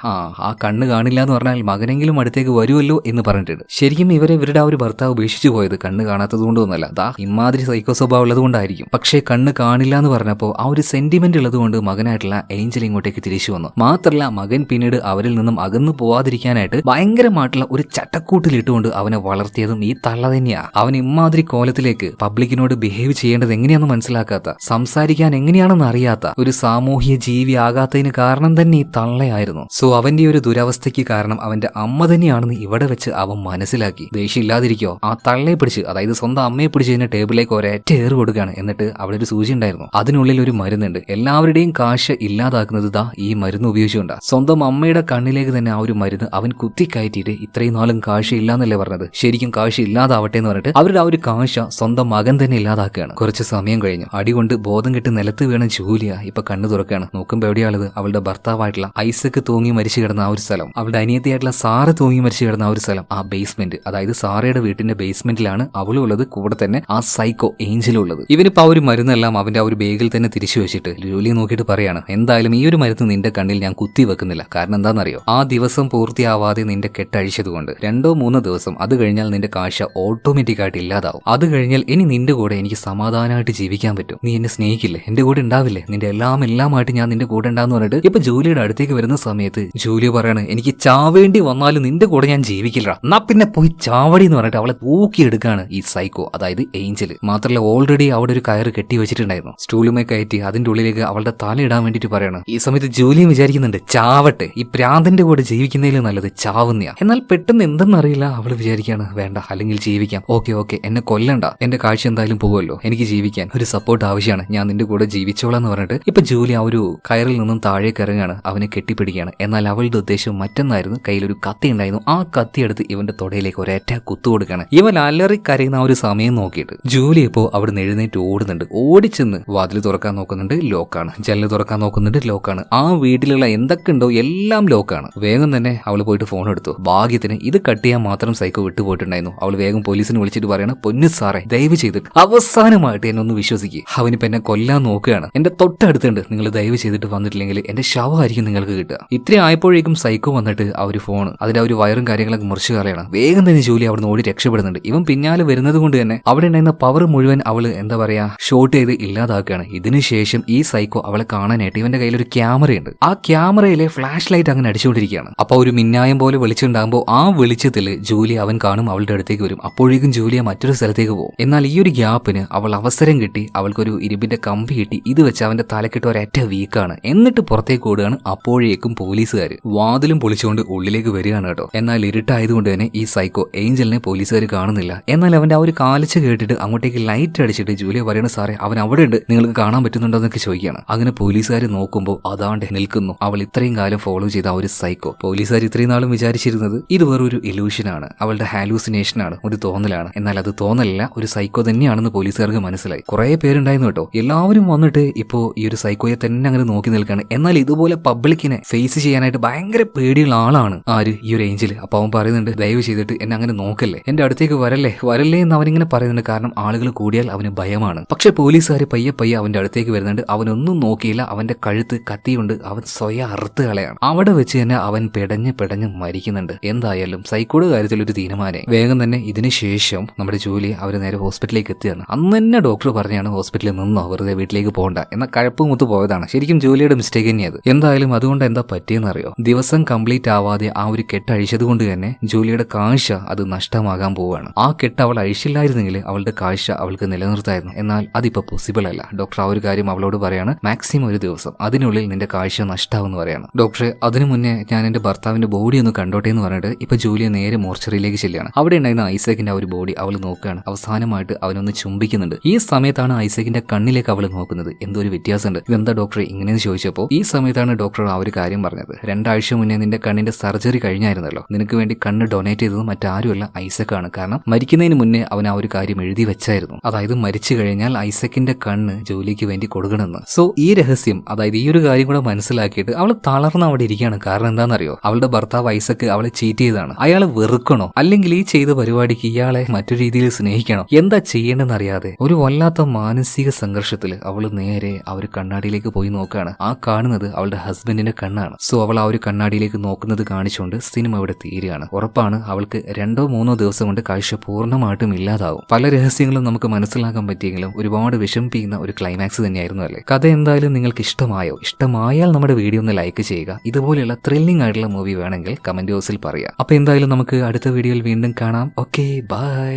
ആ കണ്ണ് കാണില്ല എന്ന് പറഞ്ഞാൽ മകനെങ്കിലും അടുത്തേക്ക് വരുമല്ലോ എന്ന് പറഞ്ഞിട്ടുണ്ട്. ശരിക്കും ഇവരുടെ ആ ഒരു ഭർത്താവ് ഉപേക്ഷിച്ചു പോയത് കണ്ണ് കാണാത്തത് കൊണ്ടൊന്നുമല്ല, ഇമാതിരി സൈക്കോ സ്വഭാവം ഉള്ളത് കൊണ്ടായിരിക്കും. പക്ഷേ കണ്ണ് കാണില്ല എന്ന് പറഞ്ഞപ്പോൾ ആ ഒരു സെന്റിമെന്റ് ഉള്ളത് കൊണ്ട് മകനായിട്ടുള്ള ഏഞ്ചൽ ഇങ്ങോട്ടേക്ക് തിരിച്ചു വന്നു. മാത്രമല്ല മകൻ പിന്നീട് അവരിൽ നിന്നും അകന്നു പോവാതിരിക്കാനായിട്ട് ഭയങ്കരമായിട്ടുള്ള ഒരു ചട്ടക്കൂട്ടിലിട്ടുകൊണ്ട് അവനെ വളർത്തിയതും ഈ തള്ള തന്നെയാ. അവൻ ഇമാതിരി കോലത്തിലേക്ക് പബ്ലിക്കിനോട് ബിഹേവ് ചെയ്യേണ്ടത് എങ്ങനെയാണെന്ന് മനസ്സിലാക്കാത്ത, സംസാരിക്കാൻ എങ്ങനെയാണെന്ന് അറിയാത്ത ഒരു സാമൂഹ്യ ജീവി ആകാത്തതിന് കാരണം തന്നെ ഈ തള്ളയായിരുന്നു. സോ അവന്റെ ഒരു ദുരവസ്ഥയ്ക്ക് കാരണം അവന്റെ അമ്മ തന്നെയാണെന്ന് ഇവിടെ വെച്ച് അവൻ മനസ്സിലാക്കി. ദേഷ്യം ഇല്ലാതിരിക്കോ, ആ തള്ളയെ പിടിച്ച്, അതായത് സ്വന്തം അമ്മയെ പിടിച്ച് ഇതിന്റെ ടേബിളിലേക്ക് ഒരേറ്റ ഏറ് കൊടുക്കുകയാണ്. എന്നിട്ട് അവിടെ ഒരു സൂചി ഉണ്ടായിരുന്നു, അതിനുള്ളിൽ ഒരു മരുന്നുണ്ട്. എല്ലാവരുടെയും കാശ് ഇല്ലാതാക്കുന്നത് ഈ മരുന്ന് ഉപയോഗിച്ചുകൊണ്ടാ. സ്വന്തം അമ്മയുടെ കണ്ണിലേക്ക് തന്നെ ആ ഒരു മരുന്ന് അവൻ കുത്തിക്കയറ്റിയിട്ട് ഇത്രയും നാളും കാശ് ഇല്ലാന്നല്ലേ പറഞ്ഞത്, ശരിക്കും കാശ് ഇല്ലാതാവട്ടെ എന്ന് പറഞ്ഞിട്ട് അവരുടെ ആ ഒരു കാശ സ്വന്തം മകൻ തന്നെ ഇല്ലാതാക്കുകയാണ്. കുറച്ച് സമയം കഴിഞ്ഞു. അടികൊണ്ട് ബോധം കെട്ട് നിലത്ത് വീണ ജൂലിയ ഇപ്പൊ കണ്ണു തുറക്കുകയാണ്. നോക്കുമ്പോൾ എവിടെയാണത്? അവളുടെ ഭർത്താവായിട്ടുള്ള ഐസക്ക് തൂങ്ങി മരിച്ചു കിടന്ന ആ ഒരു സ്ഥലം, അവളുടെ അനിയത്തിയായിട്ടുള്ള സാറ തൂങ്ങി മരിച്ചു കിടന്ന ആ ഒരു സ്ഥലം, ആ ബേസ്മെന്റ്, അതായത് സാറയുടെ വീട്ടിന്റെ ബേസ്മെന്റിലാണ് അവളുള്ളത്. കൂടെ തന്നെ ആ സൈക്കോ ഏഞ്ചലും ഉള്ളത്. ഇവനിപ്പോ ആ ഒരു മരുന്നെല്ലാം അവന്റെ ആ ഒരു ബേഗിൽ തന്നെ തിരിച്ചു വെച്ചിട്ട് ജൂലിയെ നോക്കിയിട്ട് പറയാണ്, എന്തായാലും ഈ ഒരു മരുന്ന് നിന്റെ കണ്ണിൽ ഞാൻ കുത്തി വെക്കുന്നില്ല. കാരണം എന്താണെന്നറിയോ, ആ ദിവസം പൂർത്തിയാവാതെ നിന്റെ കെട്ടഴിച്ചതുകൊണ്ട് 2-3 ദിവസം അത് കഴിഞ്ഞാൽ നിന്റെ കാശ ഓട്ടോമാറ്റിക് ആയിട്ട് ഇല്ലാതാവും. അത് കഴിഞ്ഞാൽ ഇനി നിന്റെ കൂടെ എനിക്ക് സമാധാനമായിട്ട് ജീവിക്കാൻ പറ്റും. നീ എന്നെ സ്നേഹിക്കില്ലേ, എന്റെ കൂടെ ഉണ്ടാവില്ലേ, നിന്റെ എല്ലാമായിട്ട് ഞാൻ നിന്റെ കൂടെ ഉണ്ടാന്ന് പറഞ്ഞിട്ട് ഇപ്പൊ ജൂലിയുടെ അടുത്തേക്ക് വരുന്ന സമയത്ത് ജൂലിയ പറയാണ്, എനിക്ക് ചാവേണ്ടി വന്നാലും നിന്റെ കൂടെ ഞാൻ ജീവിക്കില്ല, എന്നാ പിന്നെ പോയി ചാവടി എന്ന് പറഞ്ഞിട്ട് അവളെ തൂക്കിയെടുക്കാണ് ഈ സൈക്കോ, അതായത് ഏഞ്ചൽ. മാത്രമല്ല ഓൾറെഡി അവിടെ ഒരു കയറ് കെട്ടി വെച്ചിട്ടുണ്ടായിരുന്നു, സ്റ്റൂളുമേ കയറ്റി അതിന്റെ ഉള്ളിലേക്ക് അവളുടെ തല ഇടാൻ വേണ്ടിട്ട് പറയാണ്. ഈ സമയത്ത് ജൂലിയും വിചാരിക്കുന്നുണ്ട്, ചാവട്ടെ, ഈ പ്രാന്തന്റെ കൂടെ ജീവിക്കുന്നതിലും നല്ലത് ചാവുന്നയാ. എന്നാൽ പെട്ടെന്ന് എന്തെന്നറിയില്ല അവള് വിചാരിക്കാണ്, വേണ്ട അല്ലെങ്കിൽ ജീവിക്കാം, ഓക്കെ എന്നെ കൊല്ലണ്ട, എന്റെ കാഴ്ച എന്തായാലും പോവുമല്ലോ, എനിക്ക് ജീവിക്കാൻ ഒരു സപ്പോർട്ട് ആവശ്യമാണ്, ഞാൻ നിന്റെ കൂടെ ജീവിച്ചോളാം എന്ന് പറഞ്ഞിട്ട് ഇപ്പൊ ജൂലി ആ ഒരു കയറിൽ നിന്നും താഴേക്ക് ഇറങ്ങാണ്, അവനെ കെട്ടിപ്പിടിക്കുകയാണ്. എന്നാൽ അവളുടെ ഉദ്ദേശം മറ്റൊന്നായിരുന്നു. കയ്യിലൊരു കത്തി ഉണ്ടായിരുന്നു, ആ കത്തി എടുത്ത് ഇവന്റെ തൊടയിലേക്ക് ഒരേറ്റ കുത്തു കൊടുക്കുകയാണ്. ഇവൻ അലറി കരയുന്ന ആ ഒരു സമയം നോക്കിയിട്ട് ജൂലി ഇപ്പോ അവിടെ നിന്ന് എഴുന്നേറ്റ് ഓടുന്നുണ്ട്. ഓടിച്ചെന്ന് വാതിൽ തുറക്കാൻ നോക്കുന്നുണ്ട്, ലോക്കാണ്. ജനൽ തുറക്കാൻ നോക്കുന്നുണ്ട്, ലോക്കാണ്. ആ വീട്ടിലുള്ള എന്തൊക്കെ ഉണ്ടോ എല്ലാം ലോക്കാണ്. വേഗം തന്നെ അവൾ പോയിട്ട് ഫോൺ എടുത്തു. ഭാഗ്യത്തിന് ഇത് കട്ട് ചെയ്യാൻ മാത്രം സൈക്കോ വിട്ടുപോയിട്ടുണ്ടായിരുന്നു. അവൾ വേഗം പോലീസിനെ വിളിച്ചിട്ട് പറയണം, പൊന്നു സാറേ ദയവ് ചെയ്തിട്ട് അവസാനമായിട്ട് എന്നെ ഒന്ന് വിശ്വസിക്കുക, അവനിപ്പോ എന്നെ കൊല്ലാൻ നോക്കുകയാണ്, എന്റെ തൊട്ടടുത്തുണ്ട്, നിങ്ങൾ ദയവ് ചെയ്തിട്ട് വന്നിട്ടില്ലെങ്കിൽ എന്റെ ശവമായിരിക്കും നിങ്ങൾക്ക് കിട്ടുക. ഇത്രയും ആയപ്പോഴേക്കും സൈക്കോ വന്നിട്ട് ആ ഒരു ഫോൺ, അതിന്റെ ആ ഒരു വയറും കാര്യങ്ങളൊക്കെ മുറിച്ച് കളയണം. വേഗം തന്നെ ജൂലി അവിടെ നിന്ന് ഓടി രക്ഷപ്പെടുന്നുണ്ട്. ഇവൻ പിന്നാലെ വരുന്നത് കൊണ്ട് തന്നെ അവിടെ ഉണ്ടായിരുന്ന പവർ മുഴുവൻ അവള് എന്താ പറയാ ഷോട്ട് ചെയ്ത് ഇല്ലാതാക്കുകയാണ്. ഇതിനുശേഷം ഈ സൈക്കോ അവളെ കാണാനായിട്ട് ഇവന്റെ കയ്യിൽ ഒരു ക്യാമറയുണ്ട്. ആ ക്യാമറയിലെ ഫ്ലാഷ് ലൈറ്റ് അങ്ങനെ അടിച്ചുകൊണ്ടിരിക്കുകയാണ്. അപ്പൊ ഒരു മിന്നായം പോലെ വെളിച്ചുണ്ടാകുമ്പോൾ ആ വെളിച്ചത്തിൽ ജൂലി അവൻ കാണും, അവളുടെ അടുത്തേക്ക് വരും. അപ്പോഴേക്കും ജൂലിയ മറ്റൊരു സ്ഥലത്തേക്ക് പോകും. എന്നാൽ ഈ ഒരു ഗ്യാപ്പിന് അവൾ അവസരം കിട്ടി, അവൾക്കൊരു ഇരുമ്പിന്റെ കമ്പി കിട്ടി. ഇത് വെച്ച് അവന്റെ തലക്കിട്ട് ഒരൊറ്റ വീക്കാണ്. എന്നിട്ട് പുറത്തേക്ക് ഓടുകയാണ്. അപ്പോഴേക്കും പോലീസുകാർ വാതിലും പൊളിച്ചുകൊണ്ട് ഉള്ളിലേക്ക് വരികയാണ് കേട്ടോ. എന്നാൽ ഇരുട്ടായതുകൊണ്ട് തന്നെ ഈ സൈക്കോ ഏഞ്ചലിനെ പോലീസുകാർ കാണുന്നില്ല. എന്നാൽ അവന്റെ ആ ഒരു കാലിച്ച് കേട്ടിട്ട് അങ്ങോട്ടേക്ക് ലൈറ്റ് അടിച്ചിട്ട് ജൂലിയ പറയണ, സാറേ അവൻ അവിടെ ഉണ്ട്, നിങ്ങൾക്ക് കാണാൻ പറ്റുന്നുണ്ടോ എന്നൊക്കെ ചോദിക്കുകയാണ്. അങ്ങനെ പോലീസുകാർ നോക്കുമ്പോൾ അതാണ്ട് നിൽക്കുന്നു അവൾ ഇത്രയും കാലം ഫോളോ ചെയ്ത ആ ഒരു സൈക്കോ. പോലീസുകാർ ഇത്രയും നാളും വിചാരിച്ചിരുന്നത് ഇത് വേറൊരു ഇലൂഷനാണ്, അവളുടെ ഹാലൂസിനേഷനാണ്, ഒരു തോന്നലാണ്. എന്നാൽ അത് തോന്നലല്ല, ഒരു സൈക്കോ തന്നെയാണെന്ന് പോലീസുകാർക്ക് മനസ്സിലായി. കുറെ പേരുണ്ടായിരുന്നു കേട്ടോ. എല്ലാവരും വന്നിട്ട് ഇപ്പോ ഈ ഒരു സൈക്കോയെ തന്നെ അങ്ങനെ നോക്കി നിൽക്കുകയാണ്. എന്നാൽ ഇതുപോലെ പബ്ലിക് പബ്ലിക്കിനെ ഫേസ് ചെയ്യാനായിട്ട് ഭയങ്കര പേടിയുള്ള ആളാണ് ആര് ഈ ഒരു ഏഞ്ചൽ. അപ്പൊ അവൻ പറയുന്നുണ്ട് ദയവ് ചെയ്തിട്ട് എന്നെ അങ്ങനെ നോക്കല്ലേ, എന്റെ അടുത്തേക്ക് വരല്ലേ എന്ന് അവനിങ്ങനെ പറയുന്നുണ്ട്. കാരണം ആളുകൾ കൂടിയാൽ അവന് ഭയമാണ്. പക്ഷെ പോലീസുകാർ പയ്യെ അവന്റെ അടുത്തേക്ക് വരുന്നുണ്ട്. അവനൊന്നും നോക്കിയില്ല, അവന്റെ കഴുത്ത് കത്തിയുണ്ട് അവൻ സ്വയം അറുത്ത് കളയാണ്. അവിടെ വെച്ച് തന്നെ അവൻ പെടഞ്ഞ് മരിക്കുന്നുണ്ട്. എന്തായാലും സൈക്കോയുടെ കാര്യത്തിൽ ഒരു തീരുമാനം. വേഗം തന്നെ ഇതിന് ശേഷം നമ്മുടെ ജൂലി അവർ നേരെ ഹോസ്പിറ്റലിലേക്ക് എത്തിയാണ്. അന്ന് തന്നെ ഡോക്ടർ പറഞ്ഞാണ് ഹോസ്പിറ്റലിൽ നിന്നോ വെറുതെ വീട്ടിലേക്ക് പോകണ്ട എന്ന കഴപ്പുമുത്ത് പോയതാണ്. ശരിക്കും ജൂലിയുടെ മിസ്റ്റേക്ക് തന്നെയത്. എന്തായാലും അതുകൊണ്ട് എന്താ പറ്റിയെന്ന് അറിയോ, ദിവസം കംപ്ലീറ്റ് ആവാതെ ആ ഒരു കെട്ട് അഴിച്ചത് കൊണ്ട് തന്നെ ജൂലിയുടെ കാഴ്ച അത് നഷ്ടമാകാൻ പോവുകയാണ്. ആ കെട്ട് അവൾ അഴിച്ചില്ലായിരുന്നെങ്കിൽ അവളുടെ കാഴ്ച അവൾക്ക് നിലനിർത്തായിരുന്നു. എന്നാൽ അതിപ്പോ പോസിബിൾ അല്ല. ഡോക്ടർ ആ ഒരു കാര്യം അവളോട് പറയാണ്, മാക്സിമം ഒരു ദിവസം അതിനുള്ളിൽ നിന്റെ കാഴ്ച നഷ്ടാവെന്ന് പറയാണ്. ഡോക്ടറെ അതിനു മുന്നേ ഞാൻ എന്റെ ഭർത്താവിന്റെ ബോഡി ഒന്ന് കണ്ടോട്ടെ എന്ന് പറഞ്ഞിട്ട് ഇപ്പൊ ജൂലിയെ നേരെ മോർച്ചറിയിലേക്ക് ചെല്ലുകയാണ്. അവിടെ ഉണ്ടായിരുന്ന ഐസക്കിന്റെ ആ ഒരു ബോഡി അവൾ നോക്കുകയാണ്. അവസാനമായിട്ട് അവനൊന്ന് ചുംബിക്കുന്നുണ്ട്. ഈ സമയത്താണ് ഐസക്കിന്റെ കണ്ണിലേക്ക് അവൾ നോക്കുന്നത്. എന്തോ ഒരു വ്യത്യാസമുണ്ട്, ഇതെന്താ ഡോക്ടറെ ഇങ്ങനെയെന്ന് ചോദിച്ചപ്പോൾ ഈ സമയത്താണ് ഡോക്ടർ ആ ഒരു കാര്യം പറഞ്ഞത്. 2 ആഴ്ച മുന്നേ നിന്റെ കണ്ണിന്റെ സർജറി കഴിഞ്ഞായിരുന്നല്ലോ, നിനക്ക് വേണ്ടി കണ്ണ് ഡൊണേറ്റ് ചെയ്തത് മറ്റാരുമല്ല ഐസക്കാണ്. കാരണം മരിക്കുന്നതിന് മുന്നേ അവൻ ആ ഒരു കാര്യം എഴുതി വെച്ചായിരുന്നു. അതായത് മരിച്ചു കഴിഞ്ഞാൽ ഐസക്കിന്റെ കണ്ണ് ജോലിക്ക് വേണ്ടി കൊടുക്കണമെന്ന്. സോ ഈ രഹസ്യം, അതായത് ഈ ഒരു കാര്യം കൂടെ മനസ്സിലാക്കിയിട്ട് അവൾ തളർന്ന് അവിടെ ഇരിക്കുകയാണ്. കാരണം എന്താണെന്നറിയോ, അവളുടെ ഭർത്താവ് ഐസക്ക് അവളെ ചീറ്റ് ചെയ്താണ്. അയാളെ വെറുക്കണോ അല്ലെങ്കിൽ ഈ ചെയ്ത പരിപാടിക്ക് ഇയാളെ മറ്റു രീതിയിൽ സ്നേഹിക്കണോ, എന്താ ചെയ്യേണ്ടെന്നറിയാതെ ഒരു വല്ലാത്ത മാനസിക സംഘർഷത്തിൽ അവൾ നേരെ ആ ഒരു കണ്ണാടിയിലേക്ക് പോയി നോക്കുകയാണ്. ആ കാണുന്നത് അവളുടെ ഹസ്ബൻഡിന്റെ കണ്ണാണ്. സോ അവൾ ആ ഒരു കണ്ണാടിയിലേക്ക് നോക്കുന്നത് കാണിച്ചുകൊണ്ട് സിനിമ ഇവിടെ തീരുകയാണ്. ഉറപ്പാണ് അവൾക്ക് 2-3 ദിവസം കൊണ്ട് കാഴ്ച പൂർണ്ണമായിട്ടും ഇല്ലാതാവും. പല രഹസ്യങ്ങളും നമുക്ക് മനസ്സിലാക്കാൻ പറ്റിയെങ്കിലും ഒരുപാട് വിഷമിപ്പിക്കുന്ന ഒരു ക്ലൈമാക്സ് തന്നെയായിരുന്നു അല്ലേ. കഥ എന്തായാലും നിങ്ങൾക്ക് ഇഷ്ടമായാൽ നമ്മുടെ വീഡിയോ ഒന്ന് ലൈക്ക് ചെയ്യുക. ഇതുപോലെയുള്ള ത്രില്ലിംഗ് ആയിട്ടുള്ള മൂവി വേണമെങ്കിൽ കമന്റ് ബോക്സിൽ പറയാം. അപ്പൊ എന്തായാലും നമുക്ക് അടുത്ത വീഡിയോയിൽ വീണ്ടും കാണാം. Okay, by.